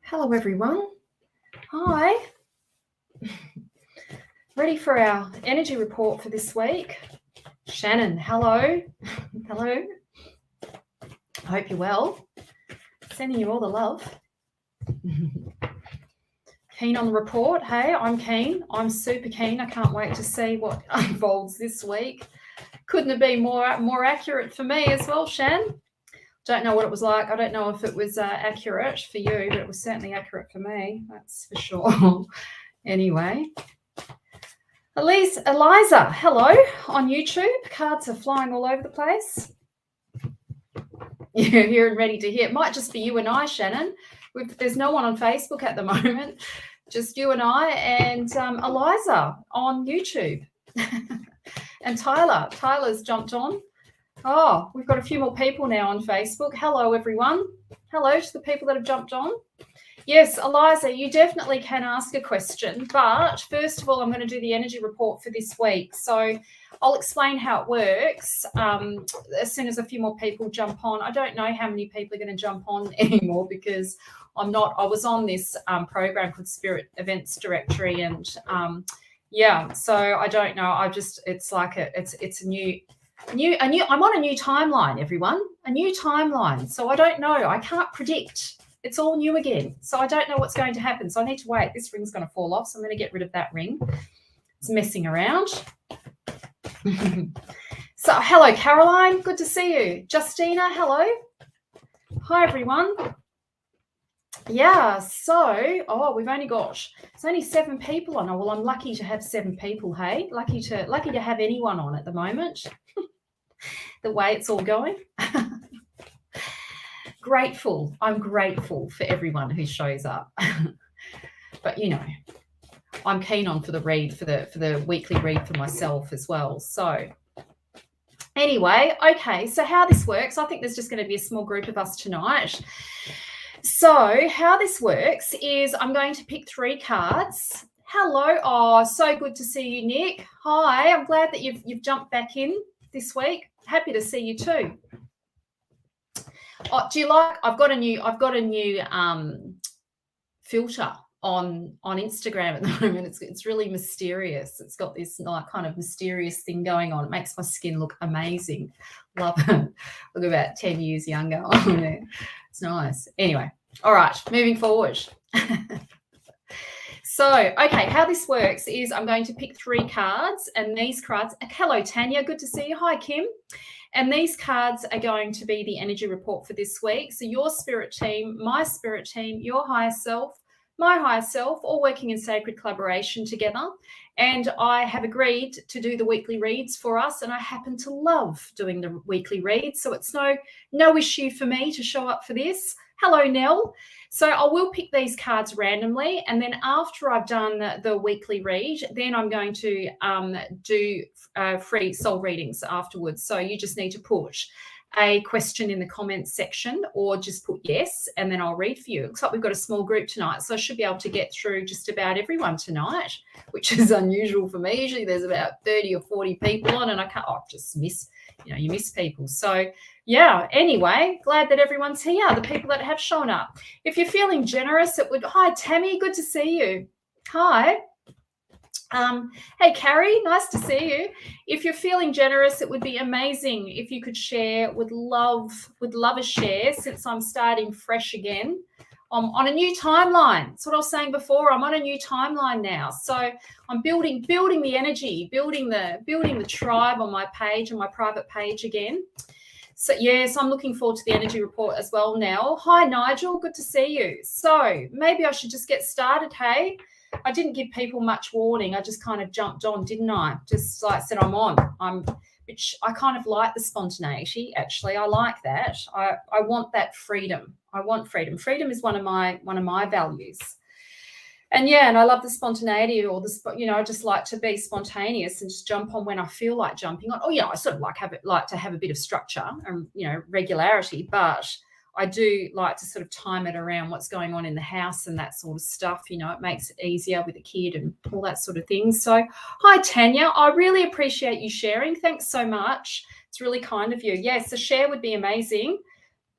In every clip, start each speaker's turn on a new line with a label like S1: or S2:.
S1: Hello, everyone. Hi. Ready for our energy report for this week? Shannon, hello. Hello. I hope you're well. Sending you all the love. Keen on the report? Hey, I'm keen. I'm super keen. I can't wait to see what unfolds this week. Couldn't have been more accurate for me as well, Shan. Don't know what it was like. I don't know if it was accurate for you, but it was certainly accurate for me. That's for sure. Anyway. Eliza, hello on YouTube. Cards are flying all over the place. You're here and ready to hear. It might just be you and I, Shannon. There's no one on Facebook at the moment. Just you and I and Eliza on YouTube. And Tyler's jumped on. Oh, we've got a few more people now on Facebook. Hello, everyone. Hello to the people that have jumped on. Yes, Eliza, you definitely can ask a question, but first of all, I'm going to do the energy report for this week. So I'll explain how it works as soon as a few more people jump on. I don't know how many people are going to jump on anymore because I was on this program called Spirit Events Directory, and so I don't know. It's a new. I'm on a new timeline, everyone. A new timeline. So I don't know. I can't predict. It's all new again. So I don't know what's going to happen. So I need to wait. This ring's going to fall off. So I'm going to get rid of that ring. It's messing around. So hello, Caroline. Good to see you. Justina, hello. Hi, everyone. Yeah, so, it's only 7 people on. Oh, well, I'm lucky to have 7 people, hey? Lucky to have anyone on at the moment. The way it's all going. I'm grateful for everyone who shows up. But I'm keen on for the weekly read for myself as well. So anyway, okay, so how this works, I think there's just going to be a small group of us tonight. So how this works is I'm going to pick 3 cards. Hello. Oh, so good to see you, Nick. Hi, I'm glad that you've jumped back in this week. Happy to see you too. Oh, do you like? I've got a new filter on Instagram at the moment. It's really mysterious. It's got this kind of mysterious thing going on. It makes my skin look amazing. Love it. Look about 10 years younger on there. It's nice. Anyway, all right, moving forward. So, okay, how this works is I'm going to pick 3 cards, and these cards. Hello, Tanya. Good to see you. Hi, Kim. And these cards are going to be the energy report for this week. So your spirit team, my spirit team, your higher self, my higher self, all working in sacred collaboration together. And I have agreed to do the weekly reads for us, and I happen to love doing the weekly reads. So it's no issue for me to show up for this. Hello, Nell. So I will pick these cards randomly, and then after I've done the weekly read, then I'm going to do free soul readings afterwards. So you just need to put a question in the comments section or just put yes, and then I'll read for you. Looks like we've got a small group tonight, so I should be able to get through just about everyone tonight, which is unusual for me. Usually there's about 30 or 40 people on, and I just miss, you miss people. So yeah, anyway, glad that everyone's here, the people that have shown up. If you're feeling generous, hi, Tammy, good to see you. Hi. Hey, Carrie, nice to see you. If you're feeling generous, it would be amazing if you could share. Would love a share, since I'm starting fresh again. I'm on a new timeline. That's what I was saying before. I'm on a new timeline now. So I'm building the energy, building the tribe on my page, on my private page again. So yes, I'm looking forward to the energy report as well now. Hi, Nigel, good to see you. So maybe I should just get started, hey? I didn't give people much warning. I just kind of jumped on, didn't I? Just like said, I'm on. Which I kind of like the spontaneity, actually. I like that. I want that freedom. I want freedom. Freedom is one of my values. And yeah, and I love the spontaneity, or I just like to be spontaneous and just jump on when I feel like jumping on. Oh yeah, I sort of like to have a bit of structure and regularity, but I do like to sort of time it around what's going on in the house and that sort of stuff. It makes it easier with a kid and all that sort of thing. So hi, Tanya. I really appreciate you sharing. Thanks so much. It's really kind of you. Yes, a share would be amazing.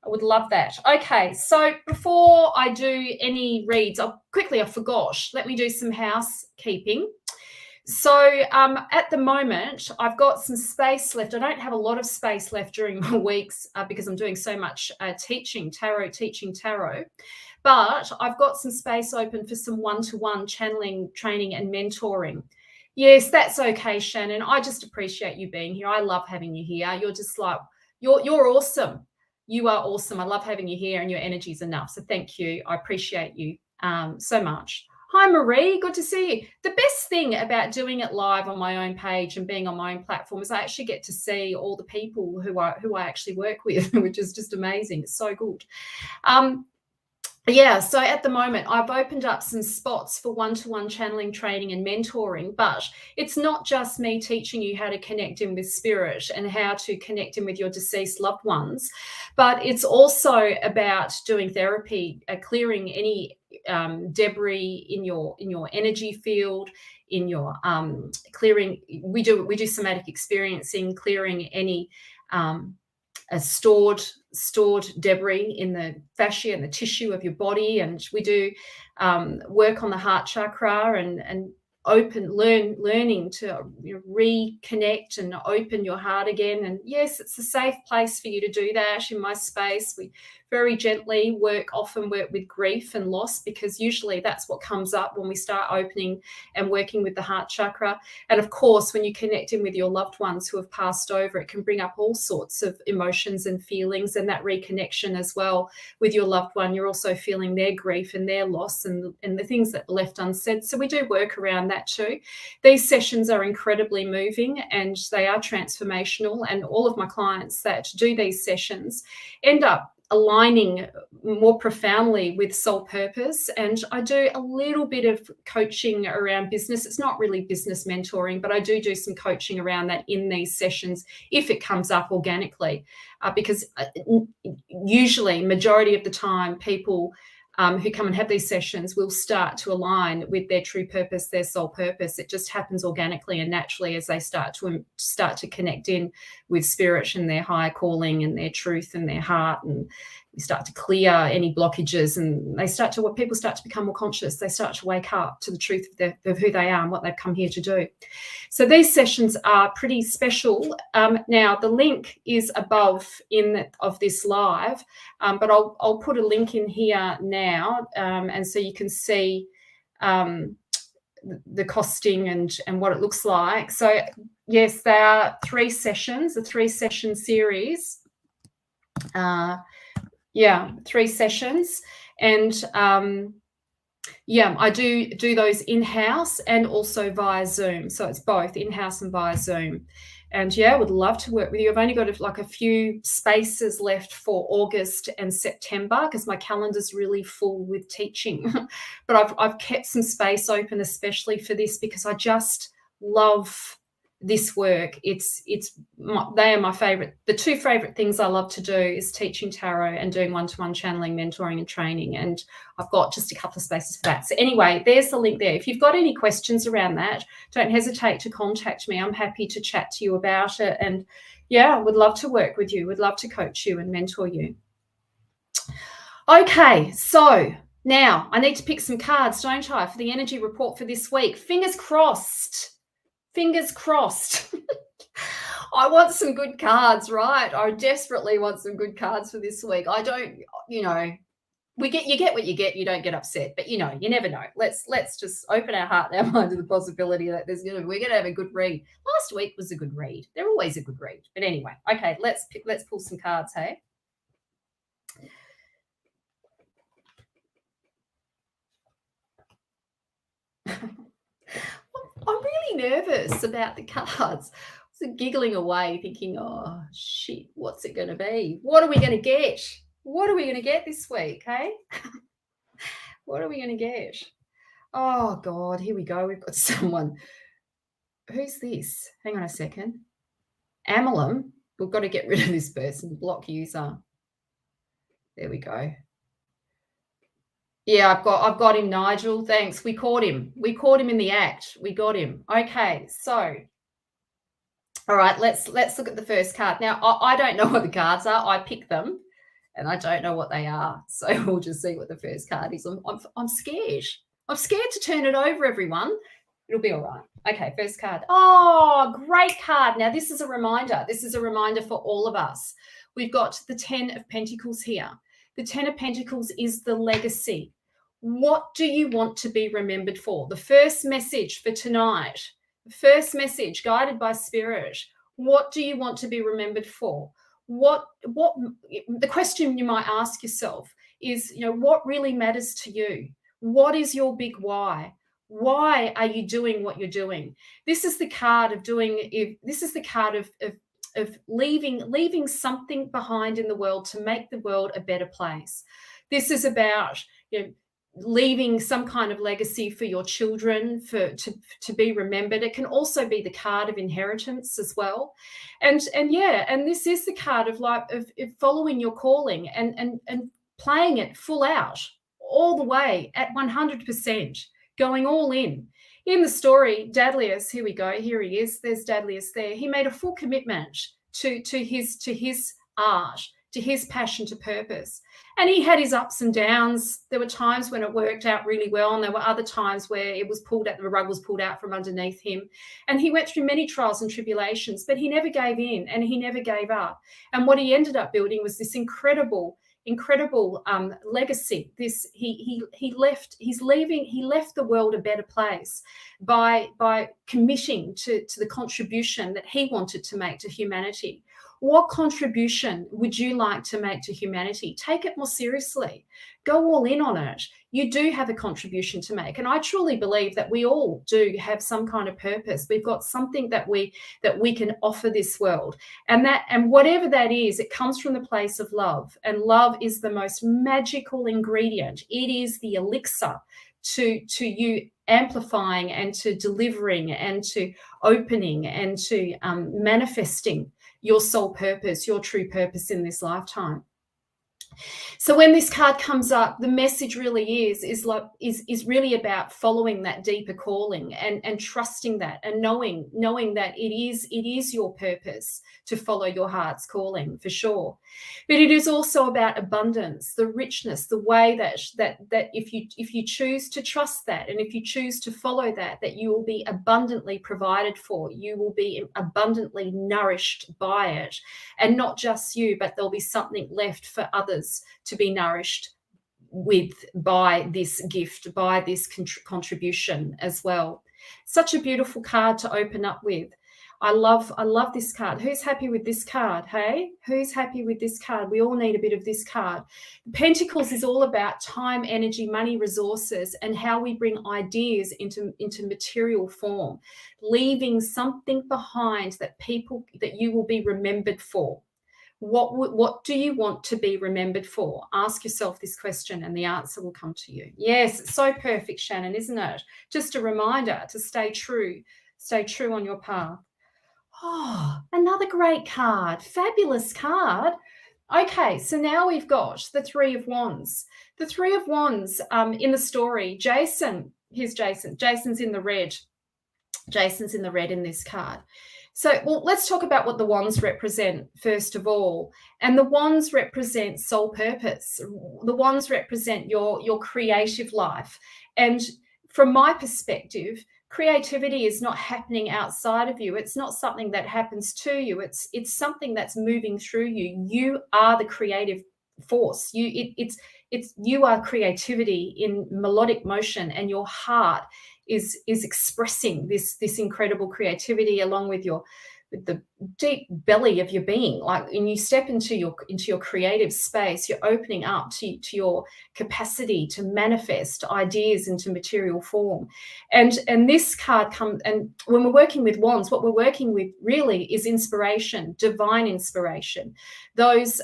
S1: I would love that. Okay, so before I do any reads, I forgot. Let me do some housekeeping. So at the moment, I've got some space left. I don't have a lot of space left during my weeks because I'm doing so much teaching tarot. But I've got some space open for some one-to-one channeling, training and mentoring. Yes, that's okay, Shannon. I just appreciate you being here. I love having you here. You're just like, you're awesome. You are awesome. I love having you here and your energy's enough. So thank you. I appreciate you so much. Hi, Marie. Good to see you. The best thing about doing it live on my own page and being on my own platform is I actually get to see all the people who I actually work with, which is just amazing. It's so good. Yeah, so at the moment, I've opened up some spots for one-to-one channeling, training and mentoring, but it's not just me teaching you how to connect in with spirit and how to connect in with your deceased loved ones, but it's also about doing therapy, clearing any debris in your energy field, in your clearing. We do somatic experiencing, clearing any stored debris in the fascia and the tissue of your body, and we do work on the heart chakra and learning to reconnect and open your heart again. And yes, it's a safe place for you to do that. In my space, we very gently often work with grief and loss, because usually that's what comes up when we start opening and working with the heart chakra. And of course, when you connect in with your loved ones who have passed over, it can bring up all sorts of emotions and feelings, and that reconnection as well with your loved one. You're also feeling their grief and their loss and the things that were left unsaid. So we do work around that too. These sessions are incredibly moving and they are transformational, and all of my clients that do these sessions end up aligning more profoundly with soul purpose. And I do a little bit of coaching around business. It's not really business mentoring, but I do some coaching around that in these sessions if it comes up organically, because usually majority of the time people who come and have these sessions will start to align with their true purpose, their soul purpose. It just happens organically and naturally as they start to connect in with spirit and their higher calling and their truth and their heart, and we start to clear any blockages, and people start to become more conscious. They start to wake up to the truth of who they are and what they've come here to do. So these sessions are pretty special. Now the link is above of this live, but I'll put a link in here now, and so you can see the costing and what it looks like. So yes, there are 3 sessions, a 3-session series. 3 sessions, and I do those in-house and also via Zoom. So it's both in-house and via Zoom. And I would love to work with you. I've only got like a few spaces left for August and September because my calendar's really full with teaching. But I've kept some space open, especially for this, because I just love this work. They are my favorite. The 2 favorite things I love to do is teaching tarot and doing one-to-one channeling, mentoring and training, and I've got just a couple of spaces for that. So anyway, there's the link there. If you've got any questions around that, don't hesitate to contact me. I'm happy to chat to you about it, and I would love to work with you, would love to coach you and mentor you. Okay, so now I need to pick some cards, don't I, for the energy report for this week. Fingers crossed. Fingers crossed. I want some good cards, right? I desperately want some good cards for this week. I don't, you get what you get. You don't get upset, but you never know. Let's just open our heart and our mind to the possibility that we're going to have a good read. Last week was a good read. They're always a good read. But anyway, okay, let's pull some cards, hey? I'm really nervous about the cards. I was giggling away thinking, oh, shit, what's it going to be? What are we going to get? What are we going to get this week, hey? What are we going to get? Oh, God, here we go. We've got someone. Who's this? Hang on a second. Amalum. We've got to get rid of this person. Block user. There we go. Yeah, I've got him, Nigel. Thanks. We caught him. We caught him in the act. We got him. Okay, so all right, let's look at the first card. Now, I don't know what the cards are. I pick them and I don't know what they are. So we'll just see what the first card is. I'm scared. I'm scared to turn it over, everyone. It'll be all right. Okay, first card. Oh, great card. Now, this is a reminder. This is a reminder for all of us. We've got the 10 of Pentacles here. The 10 of Pentacles is the legacy. What do you want to be remembered for? The first message for tonight, the first message guided by Spirit. What do you want to be remembered for? What the question you might ask yourself is, what really matters to you? What is your big why? Why are you doing what you're doing? This is the card of this is the card of leaving something behind in the world to make the world a better place. This is about, leaving some kind of legacy for your children to be remembered. It can also be the card of inheritance as well. And this is the card of following your calling and playing it full out, all the way at 100%, going all in. In the story, Dadlius, here we go, here he is, there's Dadlius there. He made a full commitment to his art, to his passion, to purpose. And he had his ups and downs. There were times when it worked out really well, and there were other times where the rug was pulled out from underneath him. And he went through many trials and tribulations, but he never gave in and he never gave up. And what he ended up building was this incredible legacy. He left the world a better place by committing to the contribution that he wanted to make to humanity. What contribution would you like to make to humanity? Take it more seriously. Go all in on it. You do have a contribution to make. And I truly believe that we all do have some kind of purpose. We've got something that we can offer this world. And whatever that is, it comes from the place of love. And love is the most magical ingredient. It is the elixir to you amplifying and to delivering and to opening and to manifesting your soul purpose, your true purpose in this lifetime. So when this card comes up, the message really is really about following that deeper calling and trusting that and knowing that it is your purpose to follow your heart's calling, for sure. But it is also about abundance, the richness, the way that if you choose to trust that and if you choose to follow that you will be abundantly provided for, you will be abundantly nourished by it, and not just you, but there'll be something left for others to be nourished by this gift, by this contribution as well. Such a beautiful card to open up with. I love this card. Who's happy with this card? Hey, who's happy with this card? We all need a bit of this card. Pentacles is all about time, energy, money, resources, and how we bring ideas into material form, leaving something behind that you will be remembered for. What do you want to be remembered for? Ask yourself this question and the answer will come to you. Yes, it's so perfect, Shannon, isn't it? Just a reminder to stay true on your path. Oh, another great card, fabulous card. Okay, so now we've got the Three of Wands. The Three of Wands in the story, Jason, here's Jason. Jason's in the red. Jason's in the red in this card. So, let's talk about what the wands represent first of all. And the wands represent soul purpose. The wands represent your creative life. And from my perspective, creativity is not happening outside of you. It's not something that happens to you. It's something that's moving through you. You are the creative force. You are creativity in melodic motion, and your heart is expressing this incredible creativity along with the deep belly of your being. Like when you step into your creative space, you're opening up to your capacity to manifest ideas into material form. And this card comes, and when we're working with wands, what we're working with really is inspiration, divine inspiration. Those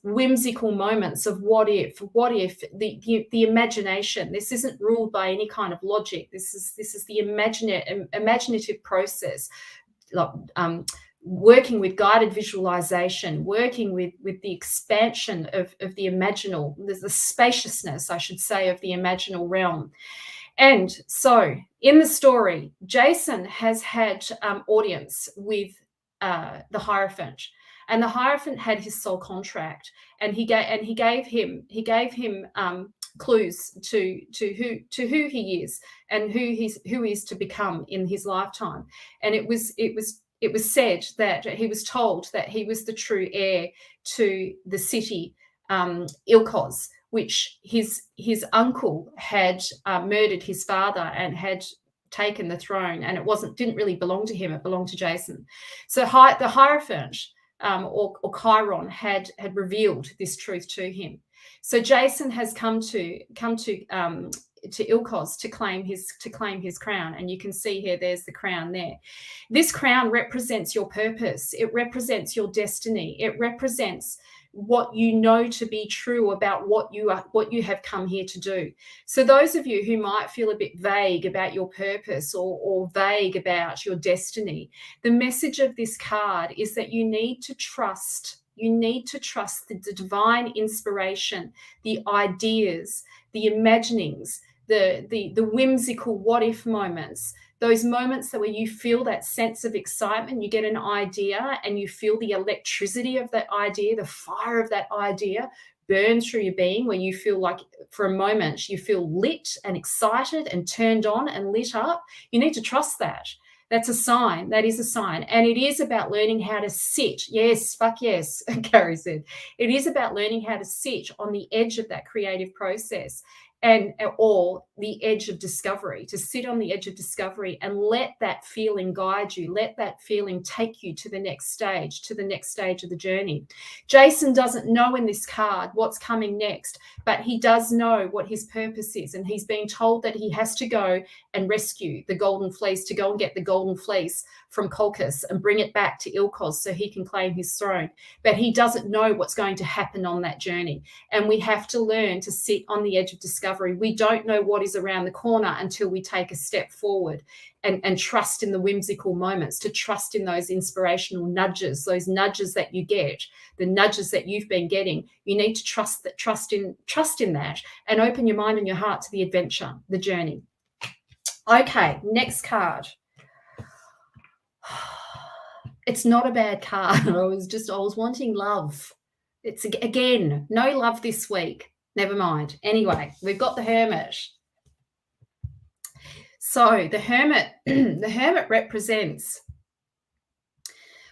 S1: whimsical moments of what if, the imagination. This isn't ruled by any kind of logic. This is the imaginative process. Working with guided visualization, working with the expansion of the imaginal, the spaciousness, I should say, of the imaginal realm. And so in the story, Jason has had audience with the Hierophant. And the Hierophant had his soul contract, and he gave him clues to who he is and who he is to become in his lifetime. And it was said that he was told that he was the true heir to the city Ilkos, which his uncle had murdered his father and had taken the throne, and it didn't really belong to him, it belonged to Jason. So the Hierophant or Chiron had revealed this truth to him. So Jason has come to Ilkos to claim his crown, and you can see here there's the crown there. This crown represents your purpose, it represents your destiny, it represents what you know to be true about what you have come here to do. So those of you who might feel a bit vague about your purpose or vague about your destiny, the message of this card is that you need to trust. You need to trust the divine inspiration, the ideas, the imaginings, the whimsical what if moments, those moments where you feel that sense of excitement, you get an idea and you feel the electricity of that idea, the fire of that idea burn through your being, where you feel like for a moment you feel lit and excited and turned on and lit up. You need to trust that. That's a sign. That is a sign. And it is about learning how to sit. Yes, fuck yes, Carrie said. It is about learning how to sit on the edge of that creative process or the edge of discovery, to sit on the edge of discovery and let that feeling guide you, let that feeling take you to the next stage of the journey. Jason doesn't know in this card what's coming next, but he does know what his purpose is, and he's being told that he has to go and rescue the golden fleece, to go and get the golden fleece from Colchis and bring it back to Ilkos so he can claim his throne. But he doesn't know what's going to happen on that journey, and we have to learn to sit on the edge of discovery. We don't know what is around the corner until we take a step forward and trust in the whimsical moments, to trust in those inspirational nudges, those nudges that you get, the nudges that you've been getting. You need to trust in that and open your mind and your heart to the adventure, the journey. Okay, next card. It's not a bad card. I was wanting love. It's again, no love this week. Never mind. Anyway, we've got the Hermit. So the Hermit, the Hermit represents,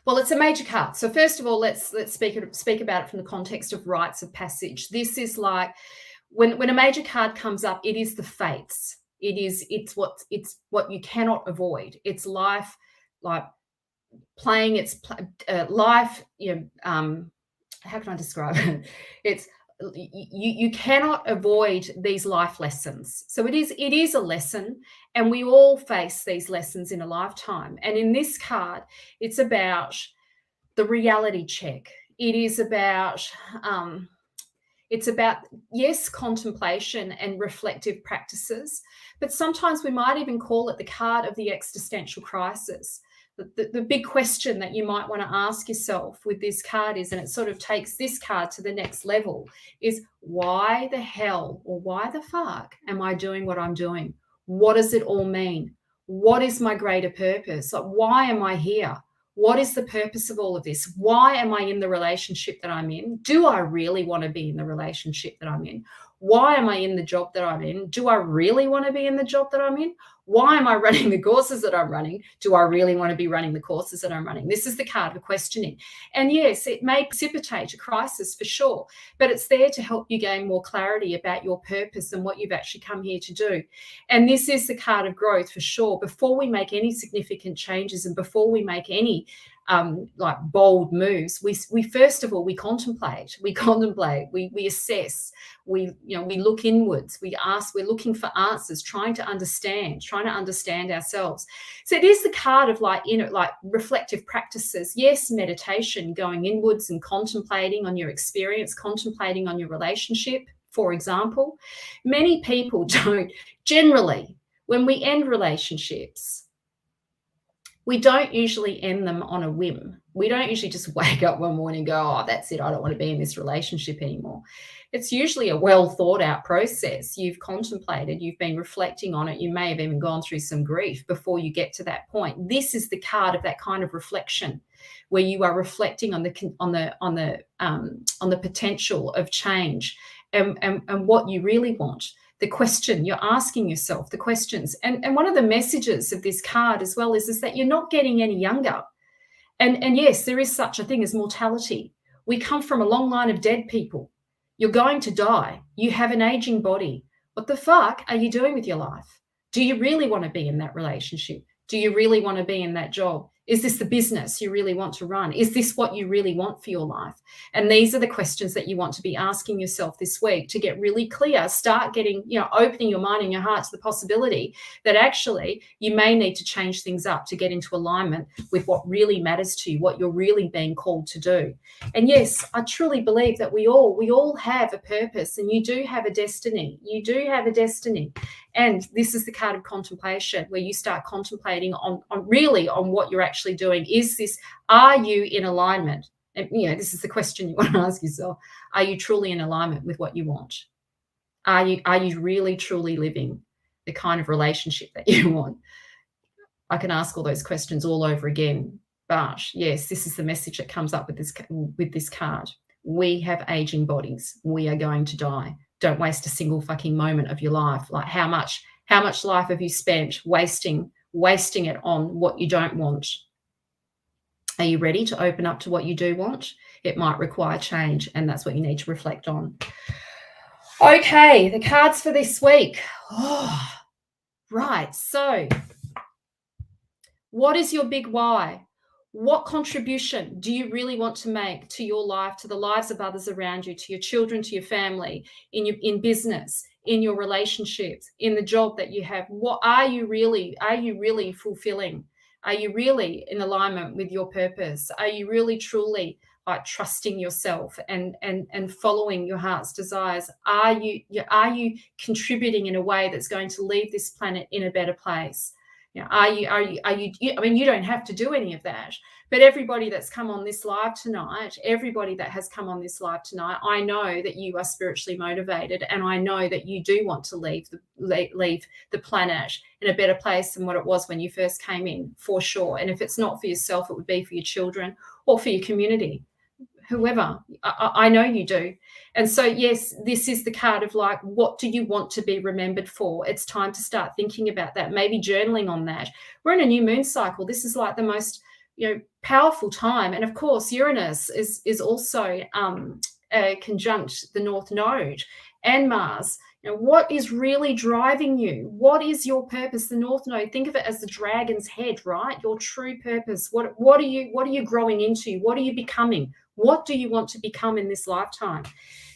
S1: well, it's a major card. So first of all, let's speak about it from the context of rites of passage. This is like when a major card comes up, it is the fates. It's what you cannot avoid. It's life, like playing its life. How can I describe it? It's you cannot avoid these life lessons. So it is a lesson, and we all face these lessons in a lifetime. And in this card, it's about the reality check. It is about yes, contemplation and reflective practices, but sometimes we might even call it the card of the existential crisis. The big question that you might want to ask yourself with this card is, and it sort of takes this card to the next level, is why the hell or why the fuck am I doing what I'm doing? What does it all mean? What is my greater purpose? Like, why am I here? What is the purpose of all of this? Why am I in the relationship that I'm in? Do I really want to be in the relationship that I'm in? Why am I in the job that I'm in? Do I really want to be in the job that I'm in? Why am I running the courses that I'm running? Do I really want to be running the courses that I'm running? This is the card of questioning. And yes, it may precipitate a crisis for sure, but it's there to help you gain more clarity about your purpose and what you've actually come here to do. And this is the card of growth for sure. Before we make any significant changes and before we make any like bold moves, we first of all, we contemplate, we assess, we look inwards, we're looking for answers, trying to understand ourselves. So it is the card of like reflective practices. Yes, meditation, going inwards and contemplating on your experience, contemplating on your relationship, for example. Many people don't, generally, when we end relationships, we don't usually end them on a whim. We don't usually just wake up one morning and go, oh, that's it, I don't want to be in this relationship anymore. It's usually a well thought out process. You've contemplated, you've been reflecting on it. You may have even gone through some grief before you get to that point. This is the card of that kind of reflection. where you are reflecting on the potential of change and what you really want. The question you're asking yourself, the questions. And one of the messages of this card as well is that you're not getting any younger. And yes, there is such a thing as mortality. We come from a long line of dead people. You're going to die. You have an aging body. What the fuck are you doing with your life? Do you really want to be in that relationship? Do you really want to be in that job? Is this the business you really want to run? Is this what you really want for your life? And these are the questions that you want to be asking yourself this week to get really clear. Start getting, opening your mind and your heart to the possibility that actually you may need to change things up to get into alignment with what really matters to you, what you're really being called to do. And yes, I truly believe that we all have a purpose, and you do have a destiny. You do have a destiny. And this is the card of contemplation, where you start contemplating on what you're actually doing. Are you in alignment? And this is the question you want to ask yourself. Are you truly in alignment with what you want? Are you really truly living the kind of relationship that you want? I can ask all those questions all over again, but yes, this is the message that comes up with this card. We have aging bodies. We are going to die. Don't waste a single fucking moment of your life. Like how much life have you spent wasting it on what you don't want? Are you ready to open up to what you do want? It might require change, and that's what you need to reflect on. Okay, the cards for this week. Oh, right. So, what is your big why? What contribution do you really want to make to your life, to the lives of others around you, to your children, to your family, in business, in your relationships, in the job that you have? What are you really fulfilling? Are you really in alignment with your purpose? Are you really truly like trusting yourself and following your heart's desires? Are you contributing in a way that's going to leave this planet in a better place? Are you? I mean, you don't have to do any of that, but everybody that's come on this live tonight, I know that you are spiritually motivated, and I know that you do want to leave the planet in a better place than what it was when you first came in, for sure. And if it's not for yourself, it would be for your children or for your community. Whoever, I know you do. And so, yes, this is the card of like, what do you want to be remembered for? It's time to start thinking about that, maybe journaling on that. We're in a new moon cycle. This is like the most, powerful time. And of course, Uranus is also conjunct the North Node and Mars. What is really driving you? What is your purpose? The North Node, think of it as the dragon's head, right? Your true purpose. What are you growing into? What are you becoming? What do you want to become in this lifetime?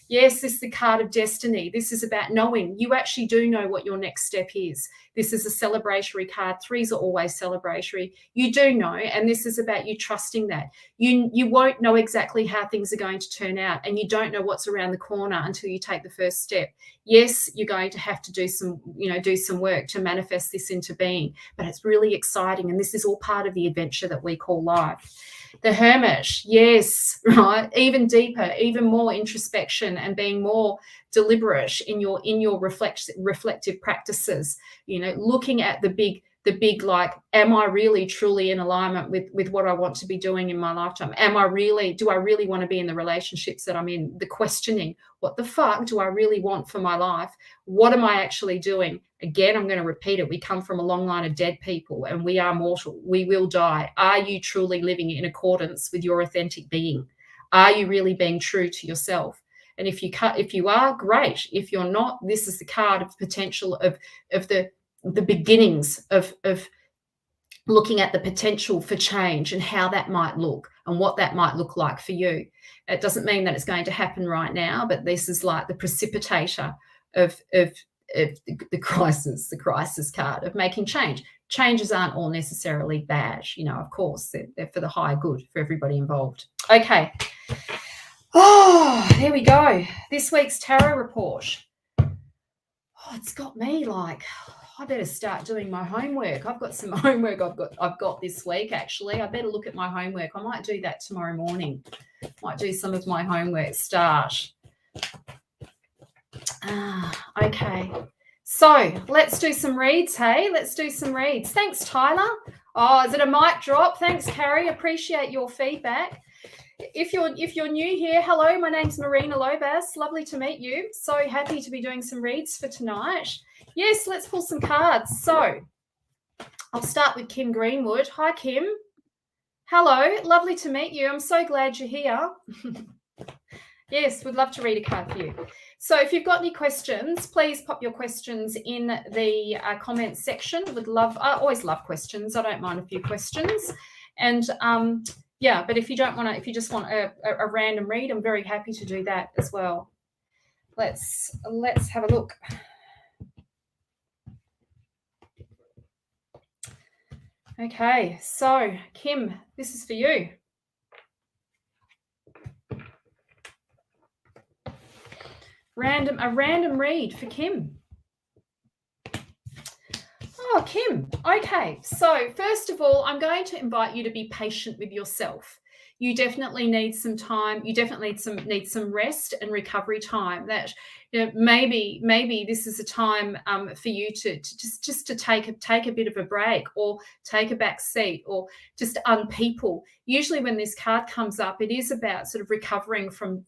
S1: Yes, this is the card of destiny. This is about knowing. You actually do know what your next step is. This is a celebratory card. Threes are always celebratory. You do know, and this is about you trusting that. You won't know exactly how things are going to turn out, and you don't know what's around the corner until you take the first step. Yes, you're going to have to do some work to manifest this into being, but it's really exciting, and this is all part of the adventure that we call life. The Hermit, yes, right? Even deeper, even more introspection and being more deliberate in your reflective practices. Looking at the big like, am I really truly in alignment with what I want to be doing in my lifetime? Do I really want to be in the relationships that I'm in? The questioning, what the fuck do I really want for my life? What am I actually doing? Again, I'm going to repeat it. We come from a long line of dead people, and we are mortal. We will die. Are you truly living in accordance with your authentic being? Are you really being true to yourself? And if you are, great. If you're not, this is the card of potential of the beginnings of looking at the potential for change and how that might look and what that might look like for you. It doesn't mean that it's going to happen right now, but this is like the precipitator of the crisis card of making change. Changes aren't all necessarily bad, of course, they're for the higher good for everybody involved. Okay. Oh, there we go. This week's tarot report. Oh, it's got me like, I better start doing my homework. I've got some homework I've got this week, actually. I better look at my homework. I might do that tomorrow morning. Might do some of my homework start. Okay. So let's do some reads, hey? Let's do some reads. Thanks, Tyler. Oh, is it a mic drop? Thanks, Carrie. Appreciate your feedback. If you're new here, hello, my name's Marina Lobas. Lovely to meet you. So happy to be doing some reads for tonight. Yes, let's pull some cards. So I'll start with Kim Greenwood. Hi, Kim. Hello, lovely to meet you. I'm so glad you're here. Yes, would love to read a card for you. So if you've got any questions, please pop your questions in the comments section. I always love questions. I don't mind a few questions. And yeah, but if you just want a random read, I'm very happy to do that as well. Let's have a look. Okay, so Kim, this is for you. A random read for Kim. Oh, Kim. Okay, so first of all, I'm going to invite you to be patient with yourself. You definitely need some time. You definitely need some rest and recovery time. That maybe this is a time for you to just to take a bit of a break, or take a back seat, or just unpeople. Usually when this card comes up, it is about sort of recovering from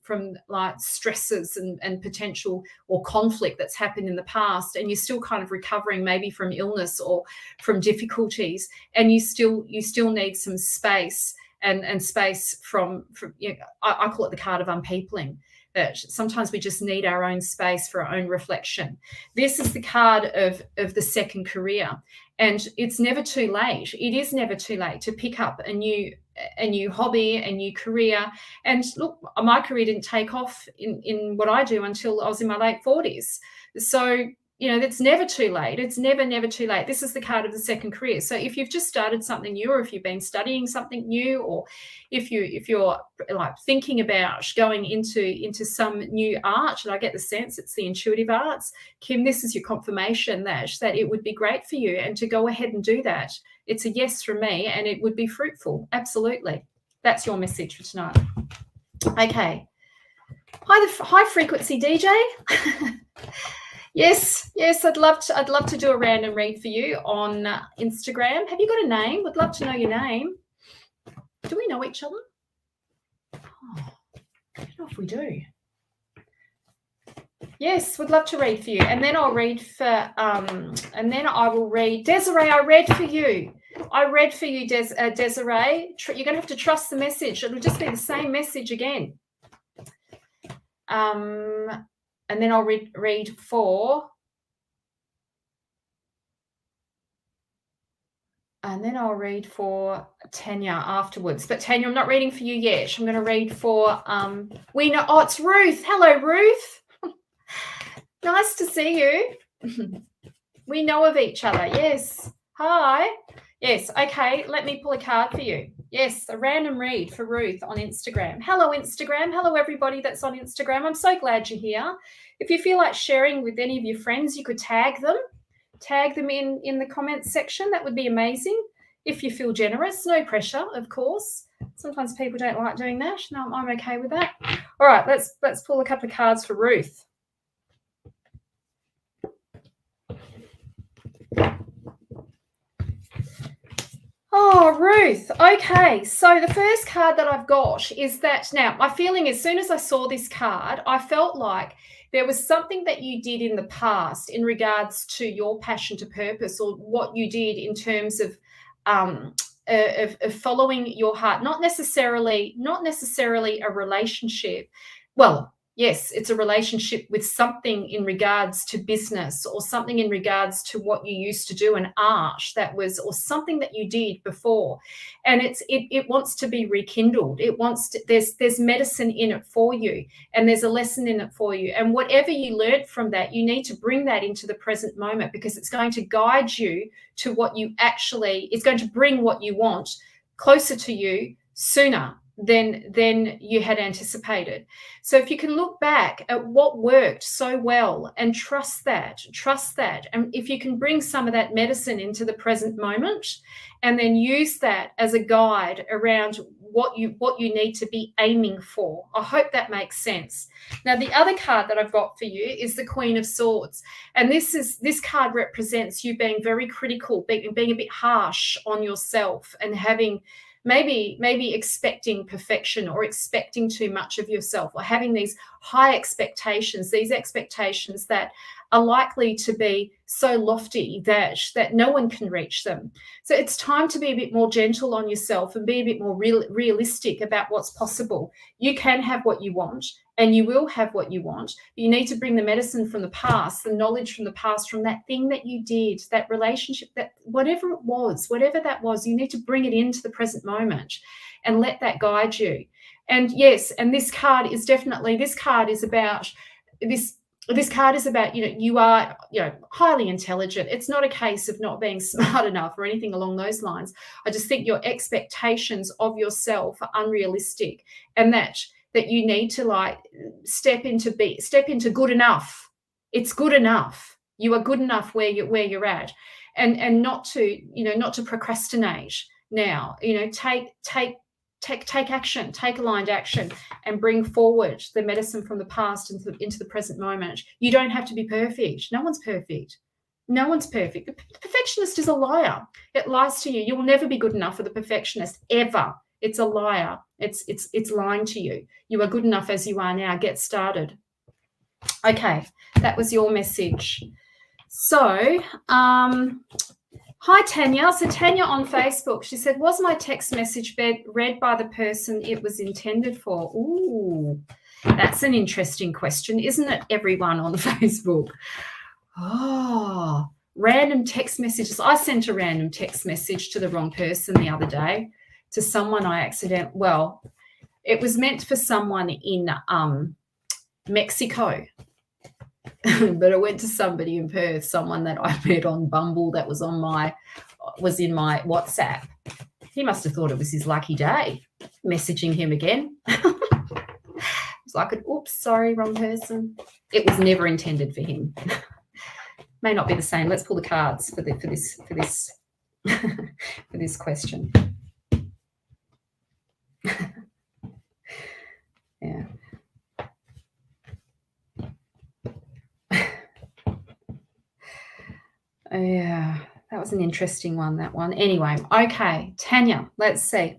S1: like stresses and potential or conflict that's happened in the past, and you're still kind of recovering maybe from illness or from difficulties, and you still need some space and space from I call it the card of unpeopling. That sometimes we just need our own space for our own reflection. This is the card of the second career, and it's never too late. It is never too late to pick up a new hobby, a new career. And look, my career didn't take off in what I do until I was in my late 40s. So it's never too late. It's never too late. This is the card of the second career. So if you've just started something new, or if you've been studying something new, or if you're like thinking about going into some new art, and I get the sense it's the intuitive arts, Kim, this is your confirmation that it would be great for you, and to go ahead and do that. It's a yes from me, and it would be fruitful. Absolutely. That's your message for tonight. Okay. High frequency DJ. Yes, I'd love to do a random read for you on Instagram. Have you got a name? Would love to know your name. Do we know each other? Oh, I don't know if we do. Yes, would love to read for you. And then I'll read for and then I will read Desiree. I read for you, Desiree. You're going to have to trust the message. It'll just be the same message again. And then I'll read for, and then I'll read for Tanya afterwards. But Tanya, I'm not reading for you yet. I'm going to read for we know. Oh, it's Ruth. Hello, Ruth. Nice to see you. We know of each other. Yes. Hi. Yes. Okay. Let me pull a card for you. Yes, a random read for Ruth on Instagram. Hello, Instagram. Hello, everybody that's on Instagram. I'm so glad you're here. If you feel like sharing with any of your friends, you could tag them in the comments section. That would be amazing. If you feel generous, no pressure, of course. Sometimes people don't like doing that. No, I'm okay with that. All right, let's pull a couple of cards for Ruth. Oh, Ruth. Okay, so the first card that I've got is that, now my feeling as soon as I saw this card, I felt like there was something that you did in the past in regards to your passion to purpose, or what you did in terms of following your heart, not necessarily a relationship. Well, yes, it's a relationship with something in regards to business, or something in regards to what you used to do, an art that was, or something that you did before, and it wants to be rekindled. It wants to, there's medicine in it for you, and there's a lesson in it for you, and whatever you learned from that, you need to bring that into the present moment, because it's going to guide you to what you actually, it's going to bring what you want closer to you sooner than you had anticipated. So if you can look back at what worked so well and trust that, and if you can bring some of that medicine into the present moment, and then use that as a guide around what you need to be aiming for. I hope that makes sense. Now, the other card that I've got for you is the Queen of Swords, and this card represents you being very critical, being a bit harsh on yourself, and having maybe expecting perfection, or expecting too much of yourself, or having these high expectations, these expectations that are likely to be so lofty that no one can reach them. So it's time to be a bit more gentle on yourself and be a bit more realistic about what's possible. You can have what you want, and you will have what you want. You need to bring the medicine from the past, the knowledge from the past, from that thing that you did, that relationship, that whatever that was, you need to bring it into the present moment and let that guide you. And yes, and this card is about this. This card is about, you are, highly intelligent. It's not a case of not being smart enough or anything along those lines. I just think your expectations of yourself are unrealistic, and that you need to step into good enough. It's good enough. You are good enough where you're at, and not to procrastinate now. Take action, take aligned action, and bring forward the medicine from the past into the present moment. You don't have to be perfect. No one's perfect. No one's perfect. The perfectionist is a liar. It lies to you. You will never be good enough for the perfectionist, ever. It's a liar. It's lying to you. You are good enough as you are now. Get started. Okay, that was your message. So, hi, Tanya. So Tanya on Facebook, she said, was my text message read by the person it was intended for? Ooh, that's an interesting question, isn't it, everyone on Facebook? Oh, random text messages. I sent a random text message to the wrong person the other day, to someone it was meant for someone in Mexico. But it went to somebody in Perth, someone that I met on Bumble that was in my WhatsApp. He must have thought it was his lucky day, messaging him again. It's like, oops, sorry, wrong person. It was never intended for him. May not be the same. Let's pull the cards for this for this question. Yeah. Yeah, that was an interesting one, that one. Anyway, okay, Tanya, let's see.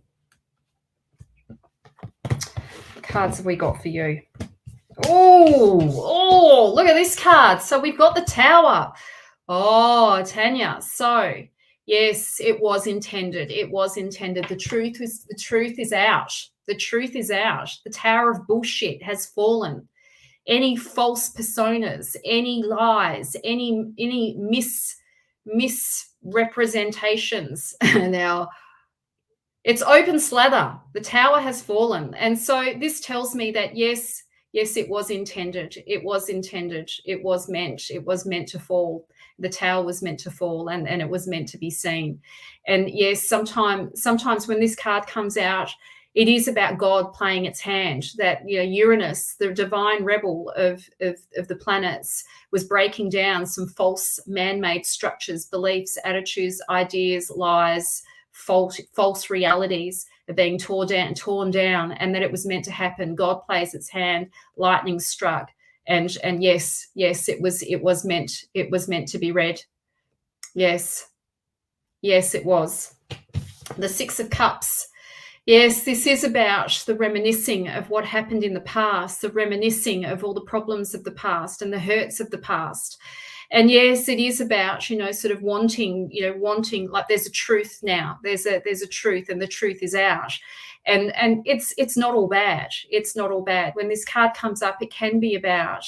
S1: What cards have we got for you? Oh, look at this card. So we've got the Tower. Oh, Tanya. So, yes, it was intended. It was intended. The truth is out. The truth is out. The Tower of Bullshit has fallen. Any false personas, any lies, any misrepresentations. Now, it's open slather. The Tower has fallen. And so this tells me that, yes, it was intended. It was intended. It was meant to fall. The Tower was meant to fall, and it was meant to be seen. And yes, sometimes when this card comes out, it is about God playing its hand, that Uranus, the divine rebel of the planets, was breaking down some false man-made structures, beliefs, attitudes, ideas, lies, false realities are being torn down, and that it was meant to happen. God plays its hand, lightning struck, and yes, it was meant to be read. Yes, it was. The Six of Cups. Yes, this is about the reminiscing of what happened in the past, the reminiscing of all the problems of the past and the hurts of the past. And yes, it is about, sort of wanting, like there's a truth now. There's a truth, and the truth is out. And it's not all bad. It's not all bad. When this card comes up, it can be about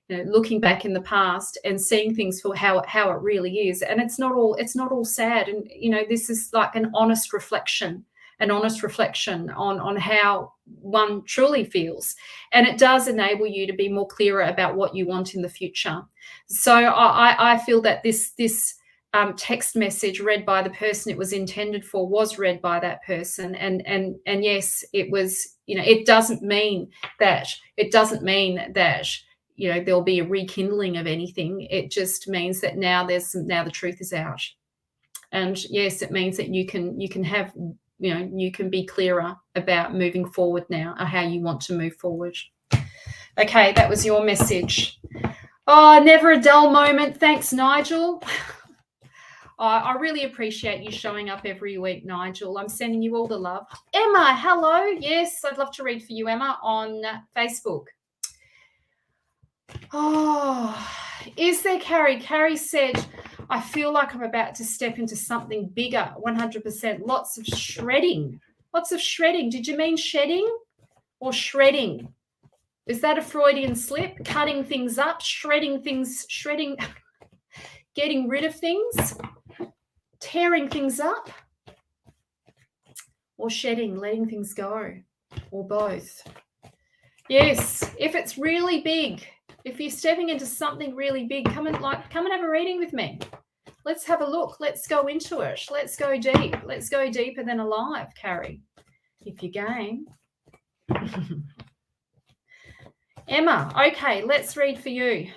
S1: looking back in the past and seeing things for how it really is. And it's not all sad. And this is like an honest reflection on how one truly feels. And it does enable you to be more clearer about what you want in the future. So I feel that this text message read by the person it was intended for was read by that person. And yes, it was, it doesn't mean that there'll be a rekindling of anything. It just means that now the truth is out. And yes, it means that you can have you can be clearer about moving forward now, or how you want to move forward. Okay, that was your message. Oh, never a dull moment. Thanks, Nigel. I really appreciate you showing up every week, Nigel. I'm sending you all the love. Emma, hello. Yes, I'd love to read for you, Emma, on Facebook. Oh, is there, Carrie? Carrie said, I feel like I'm about to step into something bigger, 100%. Lots of shredding. Lots of shredding. Did you mean shedding or shredding? Is that a Freudian slip? Cutting things up, shredding things, shredding, getting rid of things, tearing things up, or shedding, letting things go, or both. Yes, if it's really big, if you're stepping into something really big, come and have a reading with me. Let's have a look. Let's go into it. Let's go deep. Let's go deeper than alive, Carrie, if you're game. Emma, okay, let's read for you.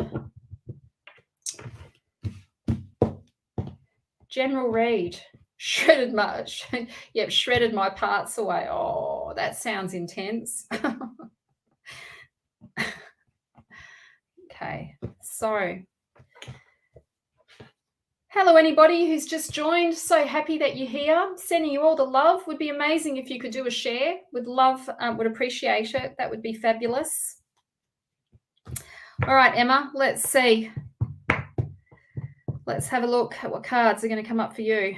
S1: General read. Shredded much. Yep, shredded my parts away. Oh, that sounds intense. Okay, so hello, anybody who's just joined. So happy that you're here. Sending you all the love. Would be amazing if you could do a share. Would love, would appreciate it. That would be fabulous. All right, Emma, let's see. Let's have a look at what cards are going to come up for you.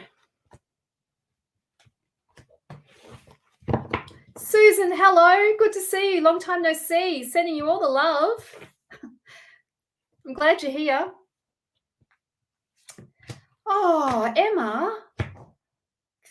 S1: Susan, hello. Good to see you. Long time no see. Sending you all the love. I'm glad you're here. Oh, Emma.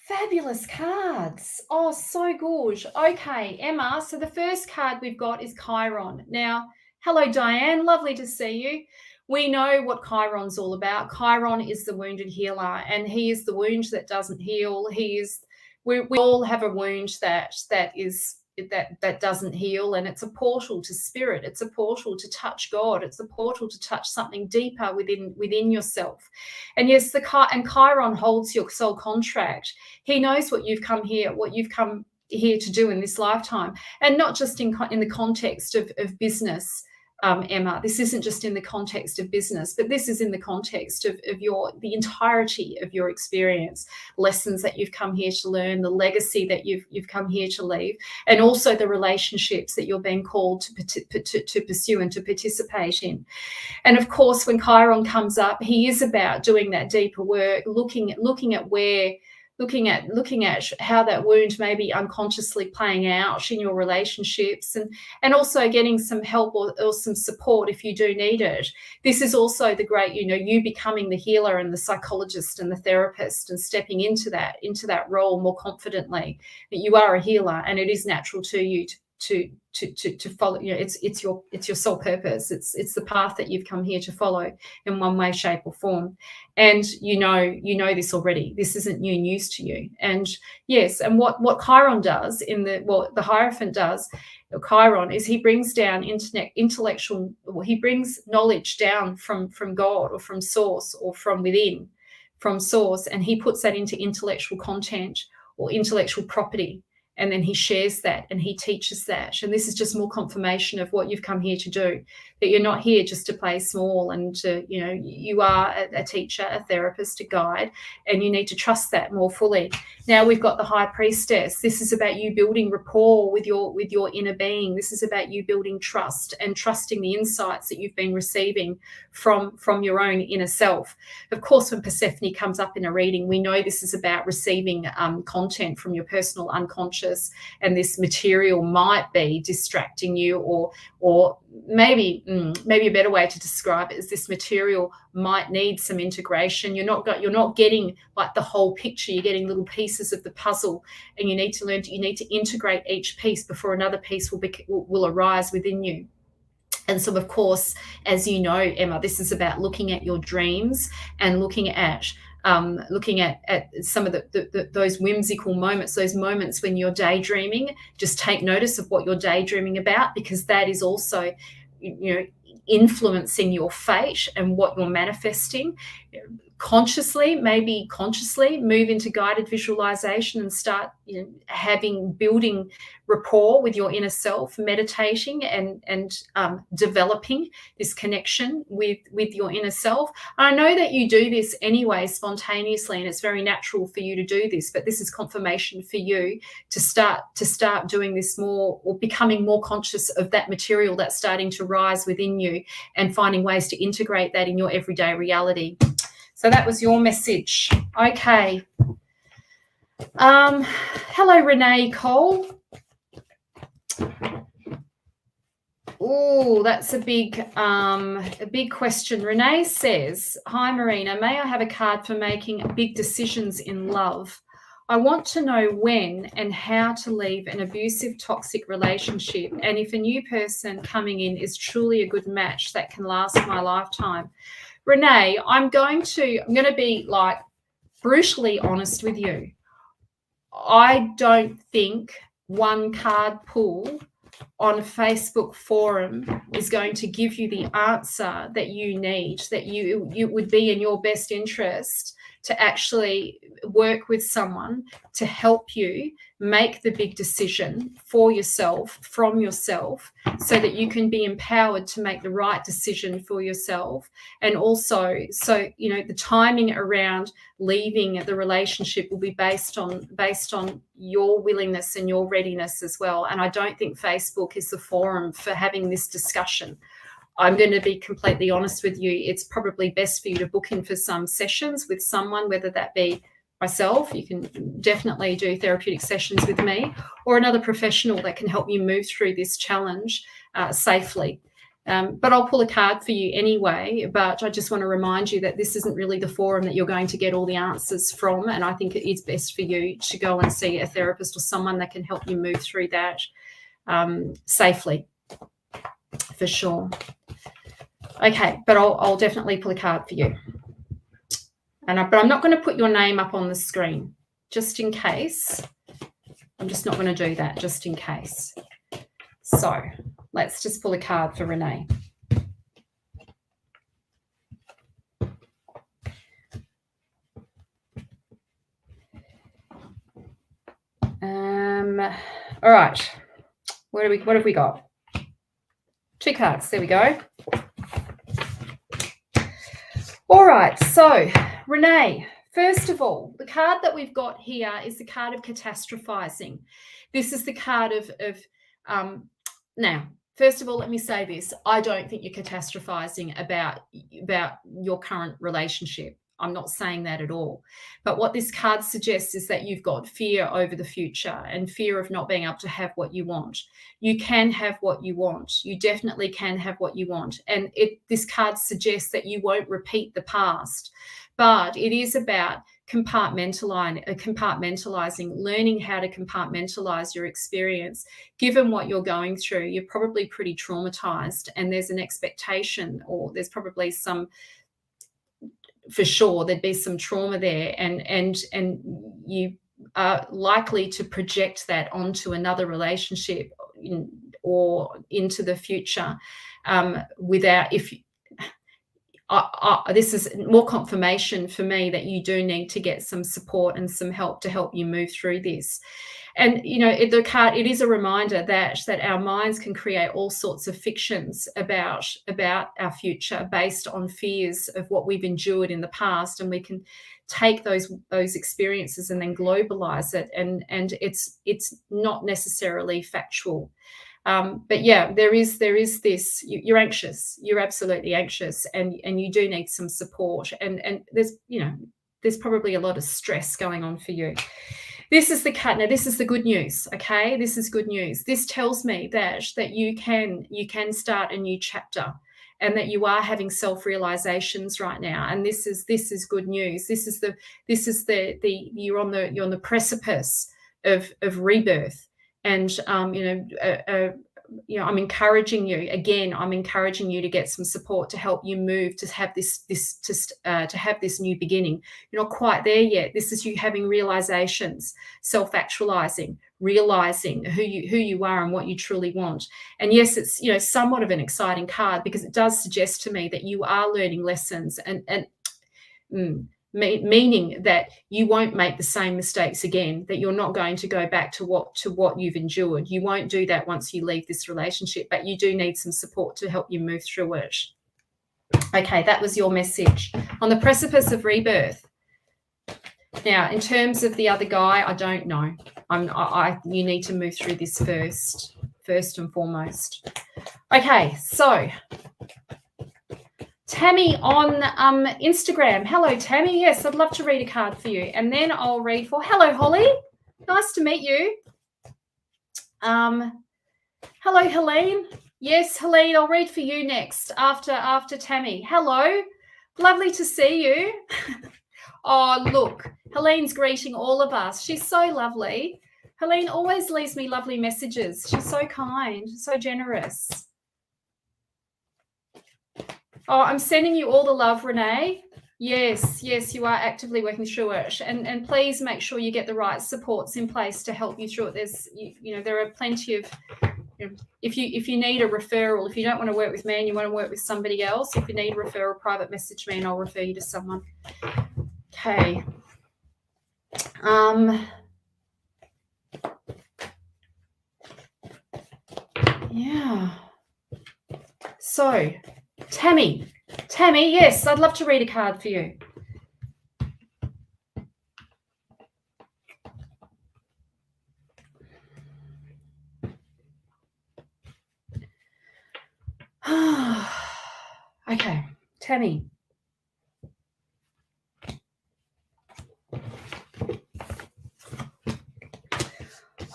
S1: Fabulous cards. Oh, so good. Okay, Emma. So the first card we've got is Chiron. Now, hello, Diane. Lovely to see you. We know what Chiron's all about. Chiron is the wounded healer, and he is the wound that doesn't heal. We all have a wound that doesn't heal, and it's a portal to spirit. It's a portal to touch God. It's a portal to touch something deeper within yourself. And yes, Chiron holds your soul contract. He knows what you've come here to do in this lifetime, and not just in the context of business. Emma, this isn't just in the context of business, but this is in the context of the entirety of your experience, lessons that you've come here to learn, the legacy that you've come here to leave, and also the relationships that you're being called to pursue and to participate in. And of course, when Chiron comes up, he is about doing that deeper work, looking at how that wound may be unconsciously playing out in your relationships, and also getting some help or some support if you do need it. This is also the great, you becoming the healer and the psychologist and the therapist, and stepping into that role more confidently, that you are a healer and it is natural to you to follow. It's your soul purpose. It's the path that you've come here to follow in one way, shape, or form. And you know this already. This isn't new news to you. And yes, and what Chiron does the Hierophant does, Chiron, is he brings down he brings knowledge down from God, or from source, or from within, from source, and he puts that into intellectual content or intellectual property. And then he shares that and he teaches that. And this is just more confirmation of what you've come here to do, that you're not here just to play small, and you are a teacher, a therapist, a guide, and you need to trust that more fully. Now we've got the High Priestess. This is about you building rapport with your inner being. This is about you building trust and trusting the insights that you've been receiving from your own inner self. Of course, when Persephone comes up in a reading, we know this is about receiving content from your personal unconscious, and this material might be distracting you, or maybe a better way to describe it is this material might need some integration. You're not getting like the whole picture. You're getting little pieces of the puzzle, and you need to integrate each piece before another piece will arise within you. And so, of course, as you know, Emma, this is about looking at your dreams and looking at some of those whimsical moments, those moments when you're daydreaming. Just take notice of what you're daydreaming about, because that is also, influencing your fate and what you're manifesting. Consciously, maybe consciously move into guided visualization and start building rapport with your inner self, meditating and developing this connection with your inner self. And I know that you do this anyway spontaneously, and it's very natural for you to do this, but this is confirmation for you to start doing this more, or becoming more conscious of that material that's starting to rise within you, and finding ways to integrate that in your everyday reality. So that was your message. Okay. Hello, Renee Cole. Oh, that's a big question. Renee says, "Hi, Marina. May I have a card for making big decisions in love? I want to know when and how to leave an abusive, toxic relationship, and if a new person coming in is truly a good match that can last my lifetime." Renee, I'm going to be like brutally honest with you. I don't think one card pull on a Facebook forum is going to give you the answer that you need, that you would be in your best interest to actually work with someone to help you make the big decision for yourself, from yourself, so that you can be empowered to make the right decision for yourself. And also, so the timing around leaving the relationship will be based on your willingness and your readiness as well. And I don't think Facebook is the forum for having this discussion. I'm going to be completely honest with you. It's probably best for you to book in for some sessions with someone, whether that be myself, you can definitely do therapeutic sessions with me, or another professional that can help you move through this challenge safely. But I'll pull a card for you anyway. But I just want to remind you that this isn't really the forum that you're going to get all the answers from. And I think it is best for you to go and see a therapist or someone that can help you move through that safely, for sure. Okay, but I'll definitely pull a card for you. But I'm not going to put your name up on the screen, just in case. I'm just not going to do that, just in case. So let's just pull a card for Renee. All right. What have we got? 2 cards. There we go. All right. So, Renee, first of all, the card that we've got here is the card of catastrophizing. This is the card of now, first of all, let me say this. I don't think you're catastrophizing about your current relationship. I'm not saying that at all. But what this card suggests is that you've got fear over the future and fear of not being able to have what you want. You can have what you want. You definitely can have what you want. And this card suggests that you won't repeat the past. But it is about compartmentalizing, learning how to compartmentalize your experience. Given what you're going through, you're probably pretty traumatized, and there's an expectation, or there's probably some, for sure, there'd be some trauma there, and you are likely to project that onto another relationship or into the future this is more confirmation for me that you do need to get some support and some help to help you move through this. And the card, it is a reminder that our minds can create all sorts of fictions about our future based on fears of what we've endured in the past, and we can take those experiences and then globalize it, and it's not necessarily factual. But yeah, there is this. You're anxious. You're absolutely anxious, and you do need some support. And there's probably a lot of stress going on for you. This is the card. Now, this is the good news. Okay, this is good news. This tells me that you can start a new chapter, and that you are having self-realizations right now. And this is good news. You're on the precipice of rebirth. And I'm encouraging you again. I'm encouraging you to get some support to help you move to have to have this new beginning. You're not quite there yet. This is you having realizations, self-actualizing, realizing who you are and what you truly want. And yes, it's somewhat of an exciting card because it does suggest to me that you are learning lessons and meaning that you won't make the same mistakes again, that you're not going to go back to what you've endured. You won't do that once you leave this relationship, but you do need some support to help you move through it. Okay, that was your message. On the precipice of rebirth. Now, in terms of the other guy, I don't know. You need to move through this first and foremost. Okay, so Tammy on Instagram. Hello, Tammy. Yes, I'd love to read a card for you. And then I'll read for... Hello, Holly. Nice to meet you. Hello, Helene. Yes, Helene, I'll read for you next after Tammy. Hello. Lovely to see you. Oh, look. Helene's greeting all of us. She's so lovely. Helene always leaves me lovely messages. She's so kind, so generous. Oh, I'm sending you all the love, Renee. Yes, you are actively working through it. And please make sure you get the right supports in place to help you through it. There's, there are plenty of, if you need a referral, if you don't want to work with me and you want to work with somebody else, if you need a referral, private message me and I'll refer you to someone. Okay. Yeah. So, Tammy, yes, I'd love to read a card for you. Okay, Tammy.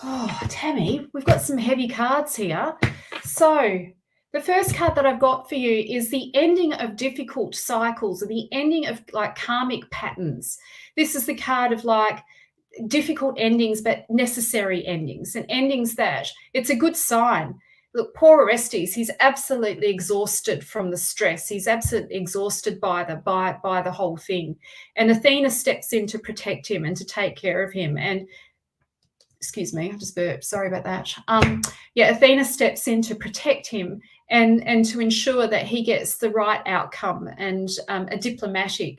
S1: Oh, Tammy, we've got some heavy cards here. So the first card that I've got for you is the ending of difficult cycles, or the ending of like karmic patterns. This is the card of like difficult endings, but necessary endings, and endings that it's a good sign. Look, poor Orestes, he's absolutely exhausted from the stress. He's absolutely exhausted by the whole thing. And Athena steps in to protect him and to take care of him. And excuse me, I just burped. Sorry about that. Athena steps in to protect him and to ensure that he gets the right outcome and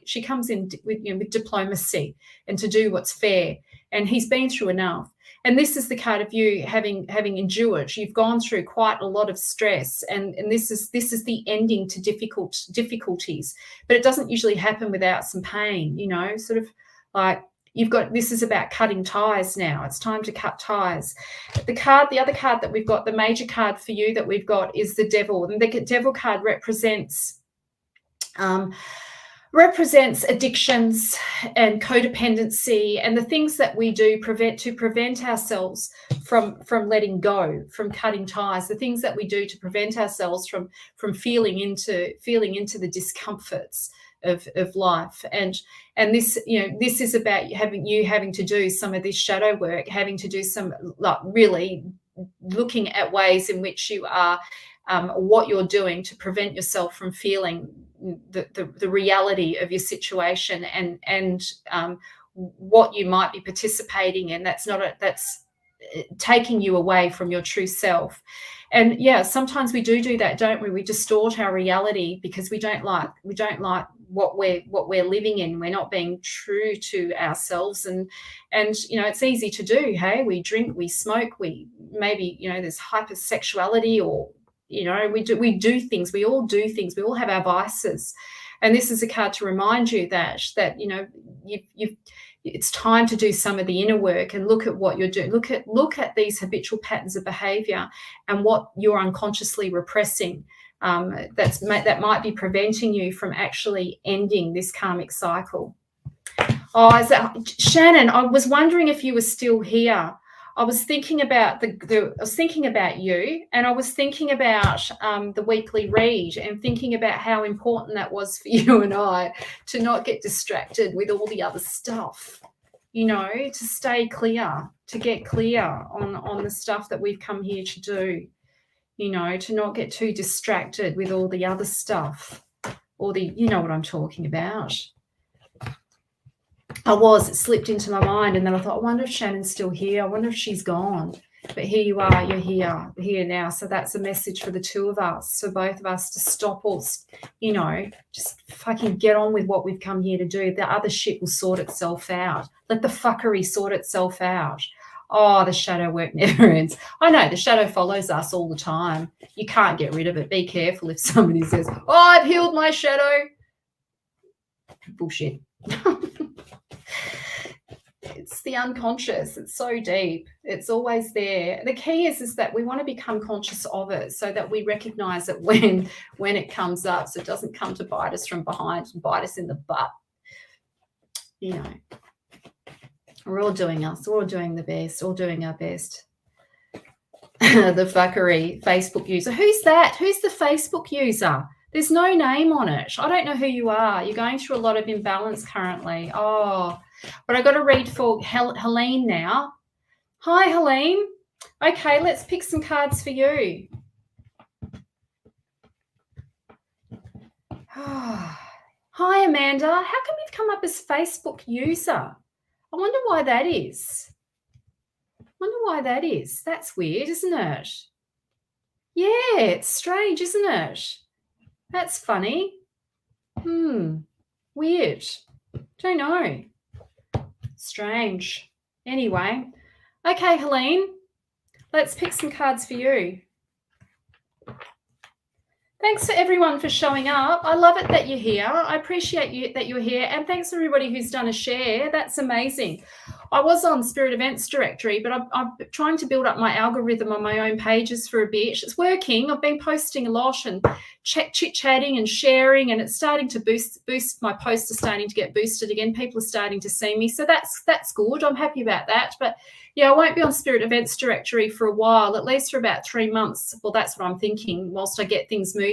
S1: she comes in with diplomacy and to do what's fair. And he's been through enough. And this is the card of you having endured. You've gone through quite a lot of stress, and this is the ending to difficulties. But it doesn't usually happen without some pain, sort of like this is about cutting ties now. It's time to cut ties. The other card that we've got, the major card for you that we've got is the Devil. And the Devil card represents addictions and codependency and the things that we do to prevent ourselves from letting go, from cutting ties, the things that we do to prevent ourselves from feeling into the discomforts of life. And this this is about having to do some of this shadow work, having to do some really looking at ways in which you are what you're doing to prevent yourself from feeling the reality of your situation and what you might be participating in that's taking you away from your true self. And sometimes we do that, don't we? We distort our reality because we don't like what we're living in. We're not being true to ourselves, and it's easy to do. Hey, we drink, we smoke, we maybe there's hypersexuality, or we do things. We all do things. We all have our vices, and this is a card to remind you that it's time to do some of the inner work and look at what you're doing. Look at these habitual patterns of behavior and what you're unconsciously repressing. That might be preventing you from actually ending this karmic cycle. Oh, is that Shannon? I was wondering if you were still here. I was thinking about I was thinking about you, and I was thinking about the weekly read, and thinking about how important that was for you and I to not get distracted with all the other stuff, to stay clear, to get clear on the stuff that we've come here to do. to not get too distracted with all the other stuff, or you know what I'm talking about. It slipped into my mind, and then I thought, I wonder if Shannon's still here. I wonder if she's gone. But here you are, you're here now. So that's a message for the two of us, for both of us to stop all, just fucking get on with what we've come here to do. The other shit will sort itself out. Let the fuckery sort itself out. Oh, the shadow work never ends. I know the shadow follows us all the time. You can't get rid of it. Be careful if somebody says, oh, I've healed my shadow. Bullshit. It's the unconscious. It's so deep. It's always there. The key is that we want to become conscious of it so that we recognize it when it comes up, so it doesn't come to bite us from behind and bite us in the butt. We're all doing the best, all doing our best. The fuckery Facebook user. Who's that? Who's the Facebook user? There's no name on it. I don't know who you are. You're going through a lot of imbalance currently. Oh, but I got to read for Helene now. Hi, Helene. Okay, let's pick some cards for you. Hi, Amanda. How come you've come up as Facebook user? I wonder why that is. That's weird, isn't it? Yeah, it's strange, isn't it? That's funny. Weird. Don't know. Strange. Anyway. Okay, Helene. Let's pick some cards for you. Thanks for everyone for showing up. I love it that you're here. I appreciate that you're here. And thanks to everybody who's done a share. That's amazing. I was on Spirit Events Directory, but I'm trying to build up my algorithm on my own pages for a bit. It's working. I've been posting a lot and chit-chatting and sharing, and it's starting to boost. My posts are starting to get boosted again. People are starting to see me. So that's good. I'm happy about that. But yeah, I won't be on Spirit Events Directory for a while, at least for about 3 months. Well, that's what I'm thinking, whilst I get things moving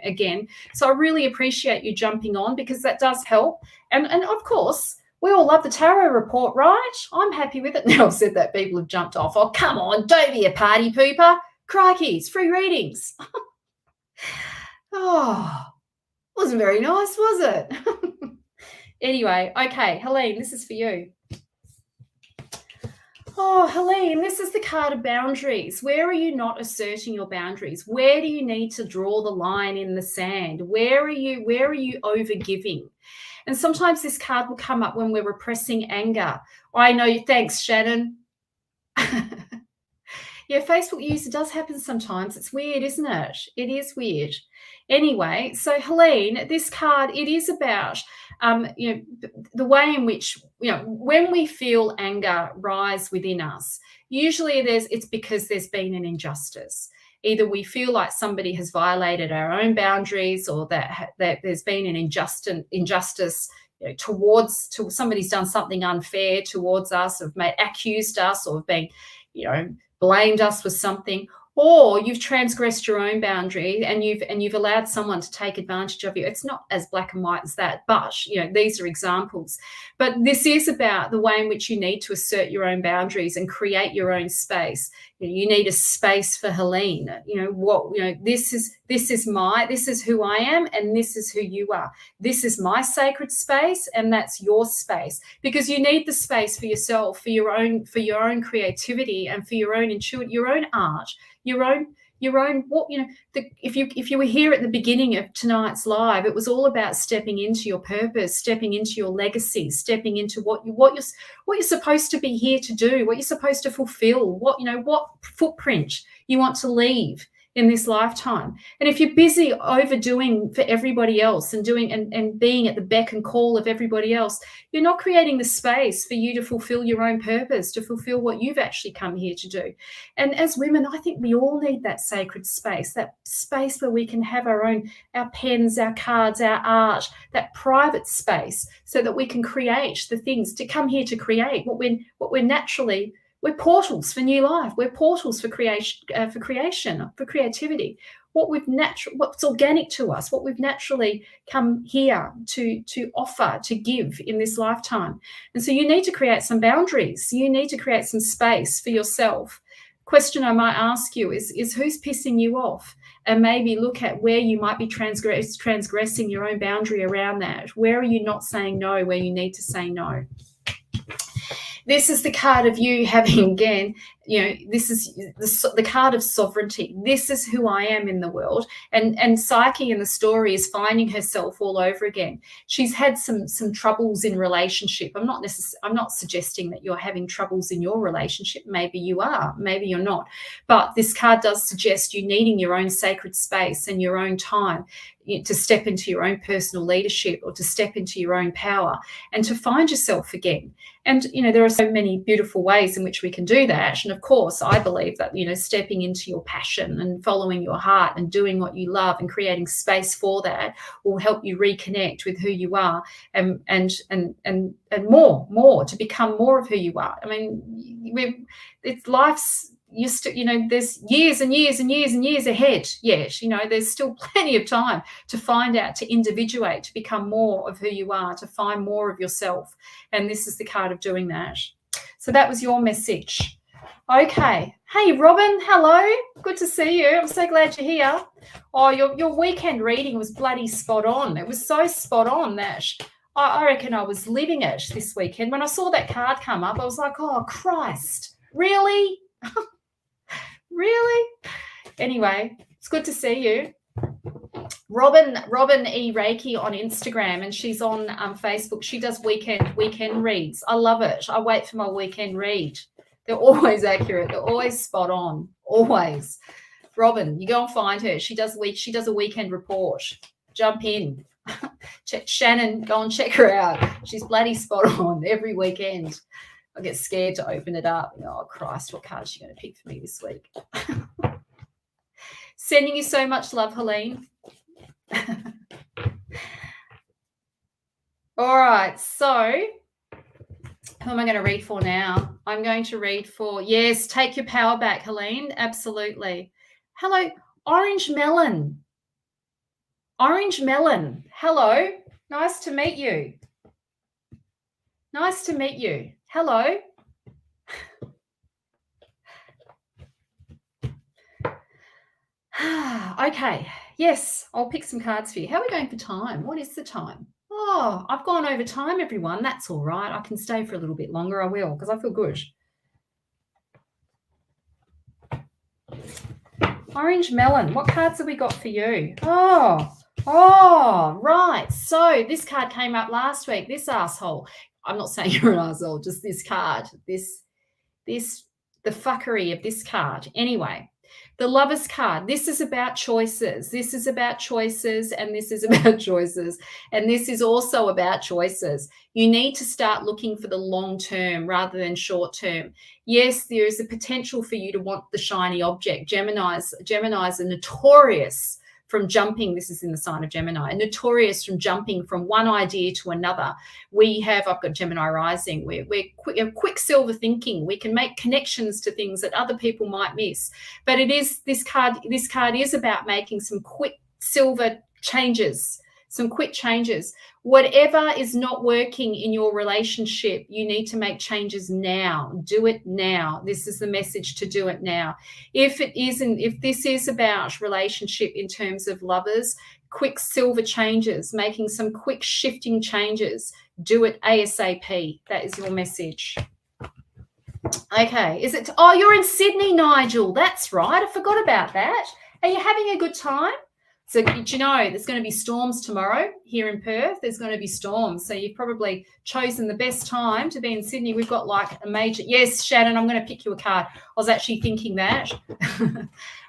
S1: again. So I really appreciate you jumping on, because that does help. And of course, we all love the tarot report, right? I'm happy with it. Now I've said that, people have jumped off. Oh, come on, don't be a party pooper. Crikey, it's free readings. Oh, wasn't very nice, was it? Anyway, okay, Helene, this is for you. Oh, Helene, this is the card of boundaries. Where are you not asserting your boundaries? Where do you need to draw the line in the sand? Where are you over-giving? And sometimes this card will come up when we're repressing anger. I know. Thanks, Shannon. Yeah, Facebook user does happen sometimes. It's weird, isn't it? It is weird. Anyway, so Helene, this card, it is about the way in which, when we feel anger rise within us, usually it's because there's been an injustice. Either we feel like somebody has violated our own boundaries, or that there's been an injustice towards somebody's done something unfair towards us, or accused us, or been, blamed us for something, or you've transgressed your own boundary and you've allowed someone to take advantage of you. It's not as black and white as that, but these are examples. But this is about the way in which you need to assert your own boundaries and create your own space. You need a space for Helene. This is who I am, and this is who you are. This is my sacred space, and that's your space, because you need the space for yourself, for your own creativity, and for your own your own art, your own if you were here at the beginning of tonight's live, it was all about stepping into your purpose, stepping into your legacy, stepping into what you're supposed to be here to do, what you're supposed to fulfill, what footprint you want to leave in this lifetime. And if you're busy overdoing for everybody else and doing and being at the beck and call of everybody else, you're not creating the space for you to fulfill your own purpose, to fulfill what you've actually come here to do. And as women, I think we all need that sacred space, that space where we can have our pens, our cards, our art, that private space, so that we can create the things, to come here to create what we're naturally. We're portals for new life. We're portals for creation, for creativity. What's organic to us, what we've naturally come here to offer, to give in this lifetime. And so you need to create some boundaries. You need to create some space for yourself. question I might ask you is who's pissing you off? And maybe look at where you might be transgressing your own boundary around that. Where are you not saying no where you need to say no? This is the card of you having, again, this is the card of sovereignty. This is who I am in the world. And Psyche in the story is finding herself all over again. She's had some troubles in relationship. I'm not suggesting that you're having troubles in your relationship. Maybe you are, maybe you're not. But this card does suggest you needing your own sacred space and your own time to step into your own personal leadership or to step into your own power and to find yourself again. And, there are so many beautiful ways in which we can do that. And of course, I believe that, stepping into your passion and following your heart and doing what you love and creating space for that will help you reconnect with who you are and more to become more of who you are. I mean, life's there's years and years and years and years ahead yet. There's still plenty of time to find out, to individuate, to become more of who you are, to find more of yourself. And this is the card of doing that. So that was your message. Okay. Hey, Robin, hello. Good to see you. I'm so glad you're here. Oh, your weekend reading was bloody spot on. It was so spot on that I reckon I was living it this weekend. When I saw that card come up, I was like, oh, Christ, really? Really? Anyway, it's good to see you. Robin E. Reiki on Instagram, and she's on Facebook. She does weekend reads. I love it. I wait for my weekend read. They're always accurate. They're always spot on. Always. Robin, you go and find her. She does a weekend report. Jump in. Shannon, go and check her out. She's bloody spot on every weekend. I get scared to open it up. Oh, Christ, what card is she going to pick for me this week? Sending you so much love, Helene. All right, so who am I going to read for now? I'm going to read for, yes, take your power back, Helene. Absolutely. Hello, Orange Melon. Orange Melon, hello. Nice to meet you. Nice to meet you. Hello. Okay. Yes, I'll pick some cards for you. How are we going for time? What is the time? Oh, I've gone over time, everyone. That's all right. I can stay for a little bit longer. I will, because I feel good. Orange Melon. What cards have we got for you? Oh, right. So this card came up last week. This asshole. I'm not saying you're an asshole, just this card, the fuckery of this card. Anyway, the Lover's card. This is about choices. This is about choices, and this is about choices, and this is also about choices. You need to start looking for the long term rather than short term. Yes, there is a potential for you to want the shiny object. Geminis are notorious from jumping. This is in the sign of Gemini, notorious from jumping from one idea to another. I've got Gemini rising. We're quicksilver thinking. We can make connections to things that other people might miss. But this card is about making some quicksilver changes, some quick changes. Whatever is not working in your relationship, you need to make changes now. Do it now. This is the message, to do it now. If this is about relationship in terms of lovers, quicksilver changes, making some quick shifting changes, do it ASAP. That is your message. Okay. You're in Sydney, Nigel. That's right. I forgot about that. Are you having a good time? So, there's going to be storms tomorrow here in Perth. There's going to be storms. So you've probably chosen the best time to be in Sydney. We've got like a major... Yes, Shannon, I'm going to pick you a card. I was actually thinking that.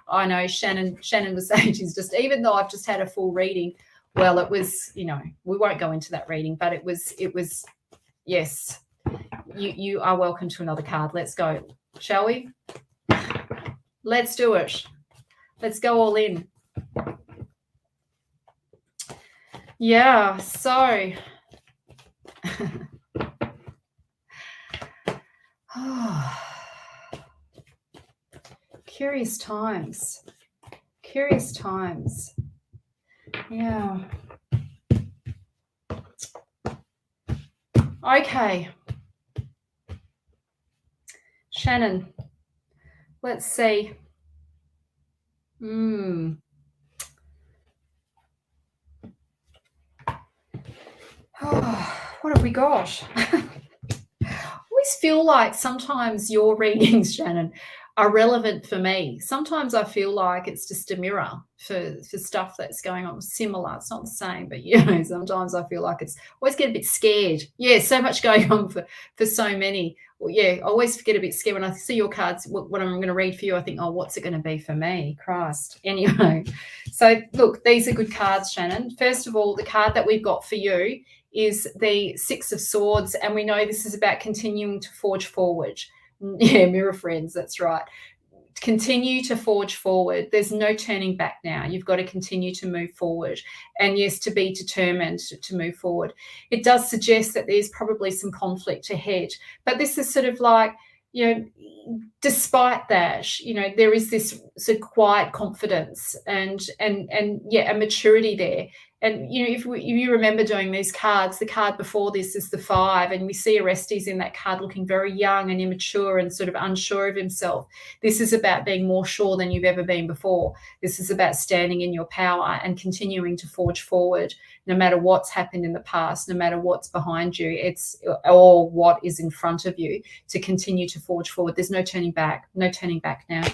S1: I know Shannon was saying she's just... Even though I've just had a full reading, well, it was, we won't go into that reading, but it was yes. You are welcome to another card. Let's go. Shall we? Let's do it. Let's go all in. Yeah, so curious times. Yeah. Okay. Shannon, Let's see. Oh, what have we got? I always feel like sometimes your readings, Shannon, are relevant for me. Sometimes I feel like it's just a mirror for stuff that's going on similar. It's not the same, but sometimes I feel like it's always get a bit scared. Yeah, so much going on for so many. Well, yeah, I always get a bit scared when I see your cards. What I'm going to read for you, I think, oh, what's it going to be for me? Christ. Anyway, so look, these are good cards, Shannon. First of all, the card that we've got for you is the Six of Swords, and we know this is about continuing to forge forward. Yeah, mirror friends, that's right. Continue to forge forward. There's no turning back now. You've got to continue to move forward. And yes, to be determined to move forward. It does suggest that there's probably some conflict ahead. But this is sort of like, despite that, there is this sort of quiet confidence and a maturity there. And, if you remember doing these cards, the card before this is the 5, and we see Orestes in that card looking very young and immature and sort of unsure of himself. This is about being more sure than you've ever been before. This is about standing in your power and continuing to forge forward, no matter what's happened in the past, no matter what's behind you, or what is in front of you, to continue to forge forward. There's no turning back now.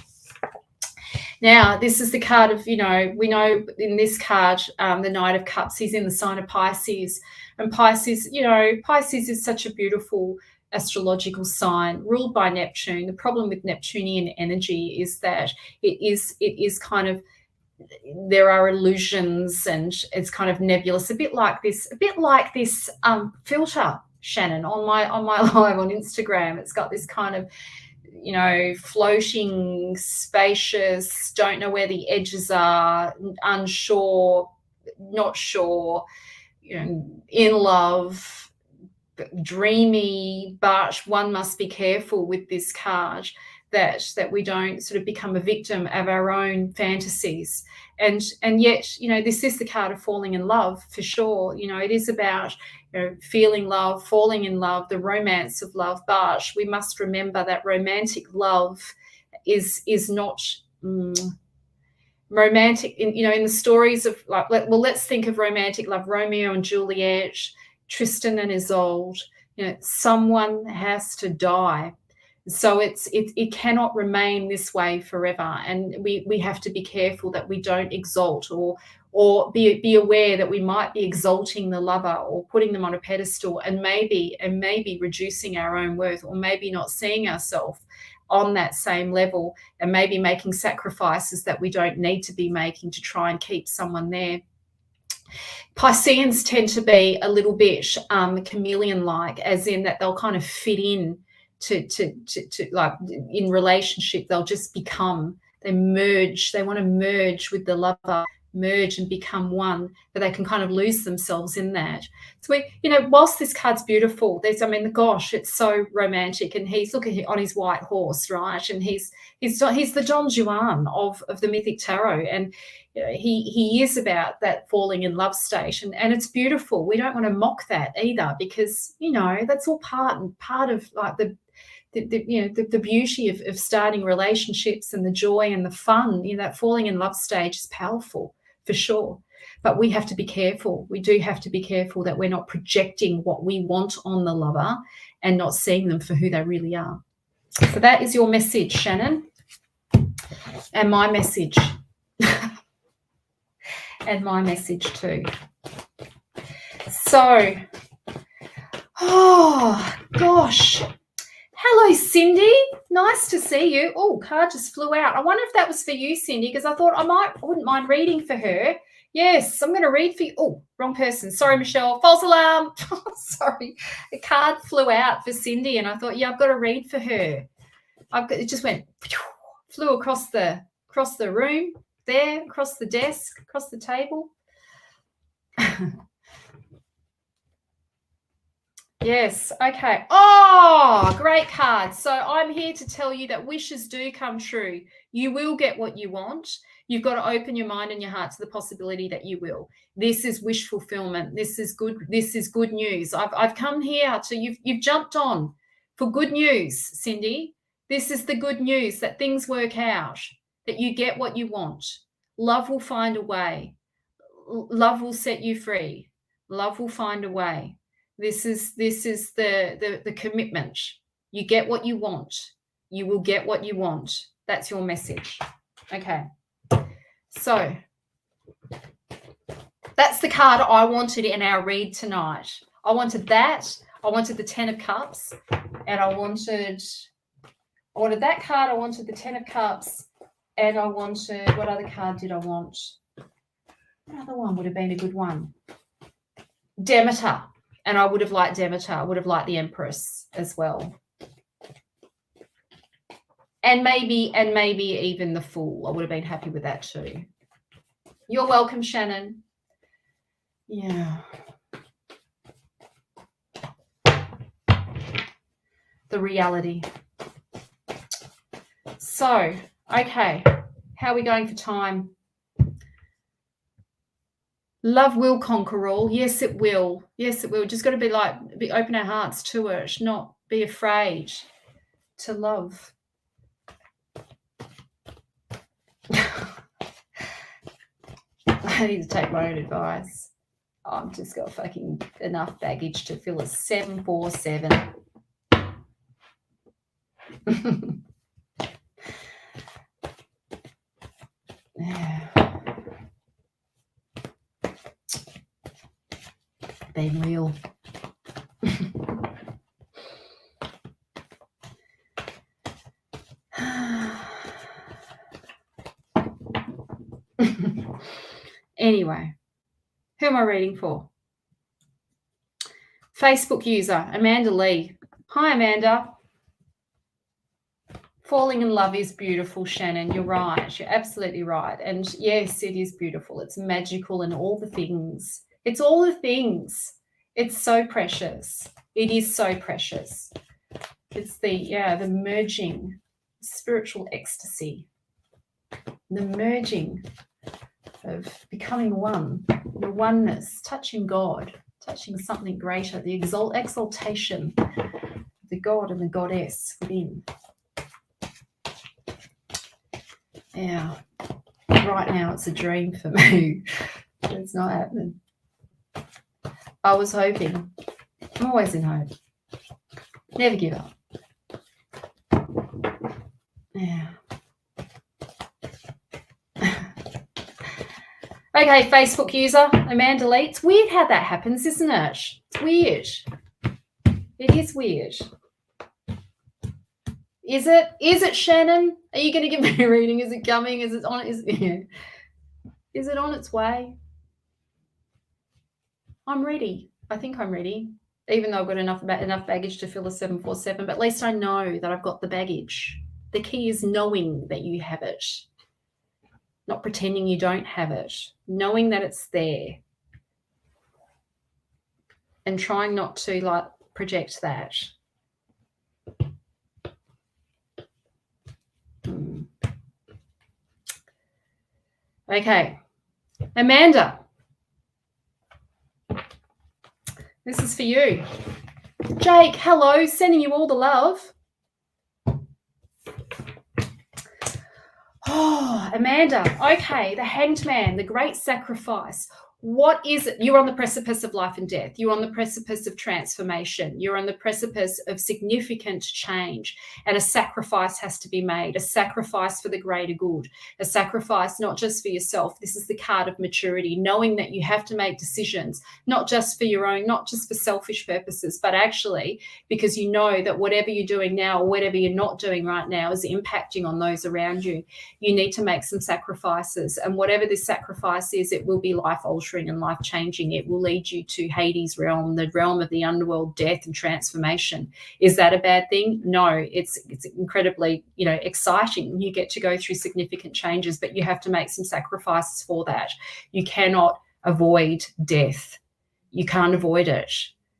S1: Now, this is the card of, we know in this card, the Knight of Cups, he's in the sign of Pisces. And Pisces, Pisces is such a beautiful astrological sign ruled by Neptune. The problem with Neptunian energy is that it is kind of, there are illusions and it's kind of nebulous, a bit like this filter, Shannon, on my live on Instagram. It's got this kind of, floating, spacious, don't know where the edges are, unsure, not sure, in love, dreamy. But one must be careful with this card that we don't sort of become a victim of our own fantasies. And yet, this is the card of falling in love for sure. It is about feeling love, falling in love, the romance of love. But we must remember that romantic love is not romantic. In the stories of, like, let's think of romantic love: Romeo and Juliet, Tristan and Isolde. Someone has to die. So it cannot remain this way forever, and we have to be careful that we don't exalt or be aware that we might be exalting the lover or putting them on a pedestal, and maybe reducing our own worth, or maybe not seeing ourselves on that same level, and maybe making sacrifices that we don't need to be making to try and keep someone there. Pisceans tend to be a little bit chameleon-like, as in that they'll kind of fit in to like in relationship. They'll just they merge. They want to merge with the lover, merge and become one, but they can kind of lose themselves in that. So whilst this card's beautiful, gosh, it's so romantic, and he's looking on his white horse, right? And he's the Don Juan of the Mythic Tarot, and he is about that falling in love state, and it's beautiful. We don't want to mock that either, because that's all part of like the beauty of starting relationships, and the joy and the fun. That falling in love stage is powerful for sure, but we have to be careful. We do have to be careful that we're not projecting what we want on the lover and not seeing them for who they really are. So that is your message, Shannon, and my message. And my message too. So, oh gosh. Hello, Cindy. Nice to see you. Oh, card just flew out. I wonder if that was for you, Cindy, because I thought I wouldn't mind reading for her. Yes, I'm going to read for you. Oh, wrong person. Sorry, Michelle. False alarm. Sorry. The card flew out for Cindy, and I thought, yeah, I've got to read for her. It just went, flew across the room, there, across the desk, across the table. Yes, okay. Oh, great card. So I'm here to tell you that wishes do come true. You will get what you want. You've got to open your mind and your heart to the possibility that you will. This is wish fulfillment. This is good news. I've come here to you've jumped on for good news, Cindy. This is the good news, that things work out, that you get what you want. Love will find a way. Love will set you free. Love will find a way. This is the commitment. You get what you want. You will get what you want. That's your message. Okay. So that's the card I wanted in our read tonight. I wanted that. I wanted the 10 of Cups, and I wanted that card. I wanted the 10 of Cups, and I wanted, what other card did I want? What other one would have been a good one? Demeter. And I would have liked Demeter. I would have liked the Empress as well. And maybe even the Fool. I would have been happy with that too. You're welcome, Shannon. Yeah. The reality. So, okay. How are we going for time? Love will conquer all. Yes, it will. Yes, it will. Just got to open our hearts to it, not be afraid to love. I need to take my own advice. I've just got fucking enough baggage to fill a 747. Yeah. Being real. Anyway, who am I reading for? Facebook user, Amanda Lee. Hi, Amanda. Falling in love is beautiful, Shannon. You're right. You're absolutely right. And yes, it is beautiful. It's magical and all the things. It's all the things. It's so precious. It is so precious. It's the merging, spiritual ecstasy, the merging of becoming one, the oneness, touching God, touching something greater, the exaltation of the God and the Goddess within. Yeah, right now it's a dream for me. It's not happening. I was hoping. I'm always in hope. Never give up. Yeah. Okay, Facebook user, Amanda Lee. It's weird how that happens, isn't it? It's weird. It is weird. Is it, Shannon? Are you going to give me a reading? Is it coming? Is it on? Is it on its way? I'm ready. I think I'm ready, even though I've got enough baggage to fill a 747. But at least I know that I've got the baggage. The key is knowing that you have it, not pretending you don't have it, knowing that it's there, and trying not to project that. Okay, Amanda, this is for you. Jake, hello, sending you all the love. Oh, Amanda, okay, the Hanged Man, the great sacrifice. What is it? You're on the precipice of life and death. You're on the precipice of transformation. You're on the precipice of significant change, and a sacrifice has to be made, a sacrifice for the greater good, a sacrifice not just for yourself. This is the card of maturity, knowing that you have to make decisions, not just for your own, not just for selfish purposes, but actually because you know that whatever you're doing now or whatever you're not doing right now is impacting on those around you. You need to make some sacrifices, and whatever this sacrifice is, it will be life-altering and life-changing. It will lead you to Hades realm, the realm of the underworld, death and transformation. Is that a bad thing? No, it's incredibly, exciting. You get to go through significant changes, but you have to make some sacrifices for that. You cannot avoid death. You can't avoid it.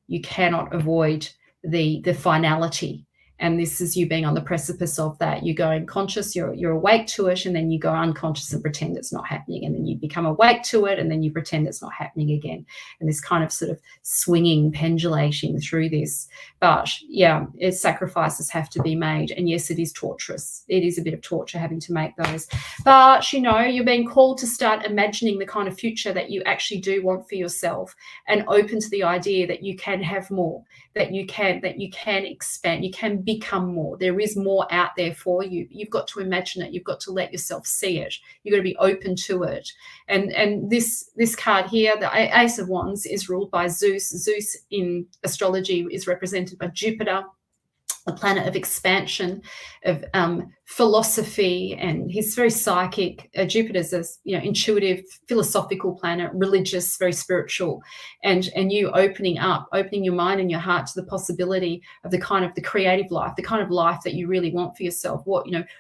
S1: You cannot avoid the finality. And this is you being on the precipice of that. You're going conscious, you're awake to it, and then you go unconscious and pretend it's not happening. And then you become awake to it, and then you pretend it's not happening again. And this kind of sort of swinging, pendulating through this. But yeah, sacrifices have to be made. And yes, it is torturous. It is a bit of torture having to make those. But, you're being called to start imagining the kind of future that you actually do want for yourself, and open to the idea that you can have more, that you can expand, you can become more. There is more out there for you. You've got to imagine it. You've got to let yourself see it. You've got to be open to it. And this card here, the Ace of Wands, is ruled by Zeus. Zeus in astrology is represented by Jupiter, a planet of expansion, of philosophy, and he's very psychic. Jupiter's a intuitive, philosophical planet, religious, very spiritual, and you opening your mind and your heart to the possibility of the creative life, the kind of life that you really want for yourself. What the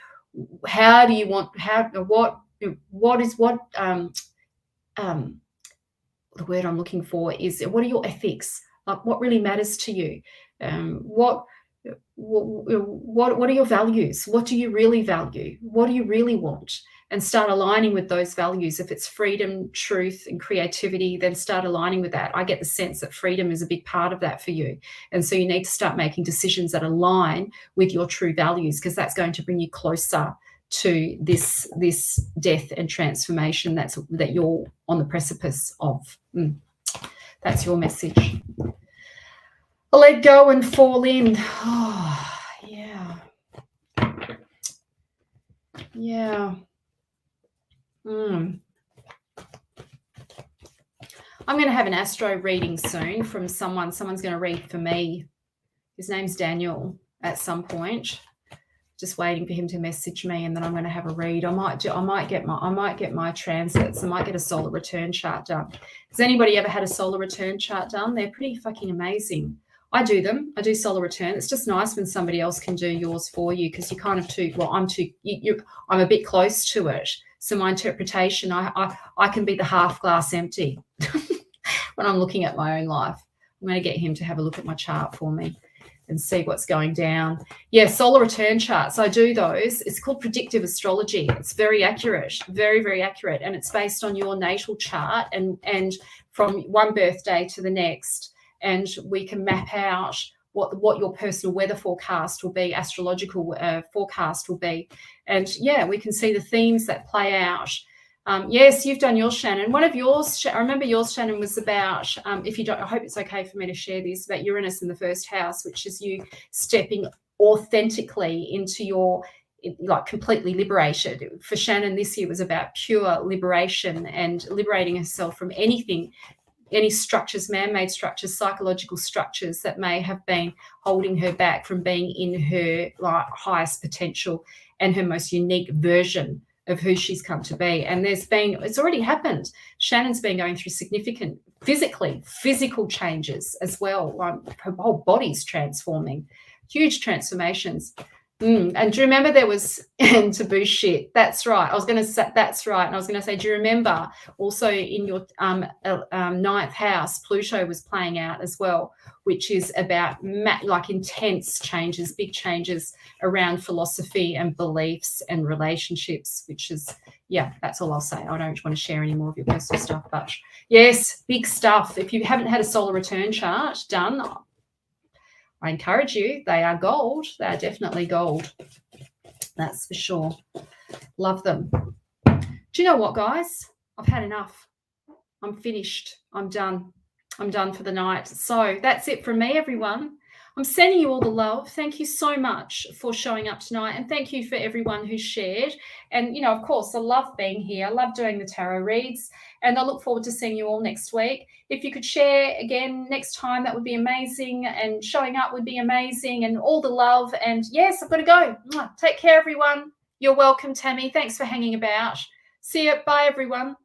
S1: word I'm looking for is, what are your ethics? Like, what really matters to you? What are your values? What do you really value? What do you really want? And start aligning with those values. If it's freedom, truth, and creativity, then start aligning with that. I get the sense that freedom is a big part of that for you. And so you need to start making decisions that align with your true values, because that's going to bring you closer to this death and transformation that you're on the precipice of. That's your message. Let go and fall in. Oh, yeah. Yeah. I'm going to have an astro reading soon from someone. Someone's going to read for me. His name's Daniel at some point. Just waiting for him to message me, and then I'm going to have a read. I might get my transits. I might get a solar return chart done. Has anybody ever had a solar return chart done? They're pretty fucking amazing. I do them. I do solar return. It's just nice when somebody else can do yours for you, because you're kind of I'm a bit close to it. So my interpretation, I can be the half glass empty when I'm looking at my own life. I'm going to get him to have a look at my chart for me and see what's going down. Yeah, solar return charts. I do those. It's called predictive astrology. It's very accurate, very, very accurate. And it's based on your natal chart and from one birthday to the next. And we can map out what your personal weather forecast will be, astrological forecast will be. And, yeah, we can see the themes that play out. Yes, you've done yours, Shannon. One of yours, I remember yours, Shannon, was about, if you don't, I hope it's okay for me to share this, about Uranus in the first house, which is you stepping authentically into your, like, completely liberated. For Shannon, this year was about pure liberation and liberating herself from anything, any structures, man-made structures, psychological structures that may have been holding her back from being in her highest potential and her most unique version of who she's come to be. And it's already happened. Shannon's been going through significant physical changes as well. Her whole body's transforming, huge transformations. And do you remember there was taboo shit? That's right. I was going to say that's right. And I was going to say, do you remember also in your ninth house, Pluto was playing out as well, which is about like intense changes, big changes around philosophy and beliefs and relationships, which is, yeah, that's all I'll say. I don't want to share any more of your personal stuff, but yes, big stuff. If you haven't had a solar return chart done, I encourage you. They are gold. They are definitely gold. That's for sure. Love them. Do you know what, guys? I've had enough. I'm finished. I'm done. I'm done for the night. So that's it from me, everyone. I'm sending you all the love. Thank you so much for showing up tonight. And thank you for everyone who shared. And, you know, of course, I love being here. I love doing the tarot reads. And I look forward to seeing you all next week. If you could share again next time, that would be amazing. And showing up would be amazing. And all the love. And yes, I've got to go. Take care, everyone. You're welcome, Tammy. Thanks for hanging about. See you. Bye, everyone.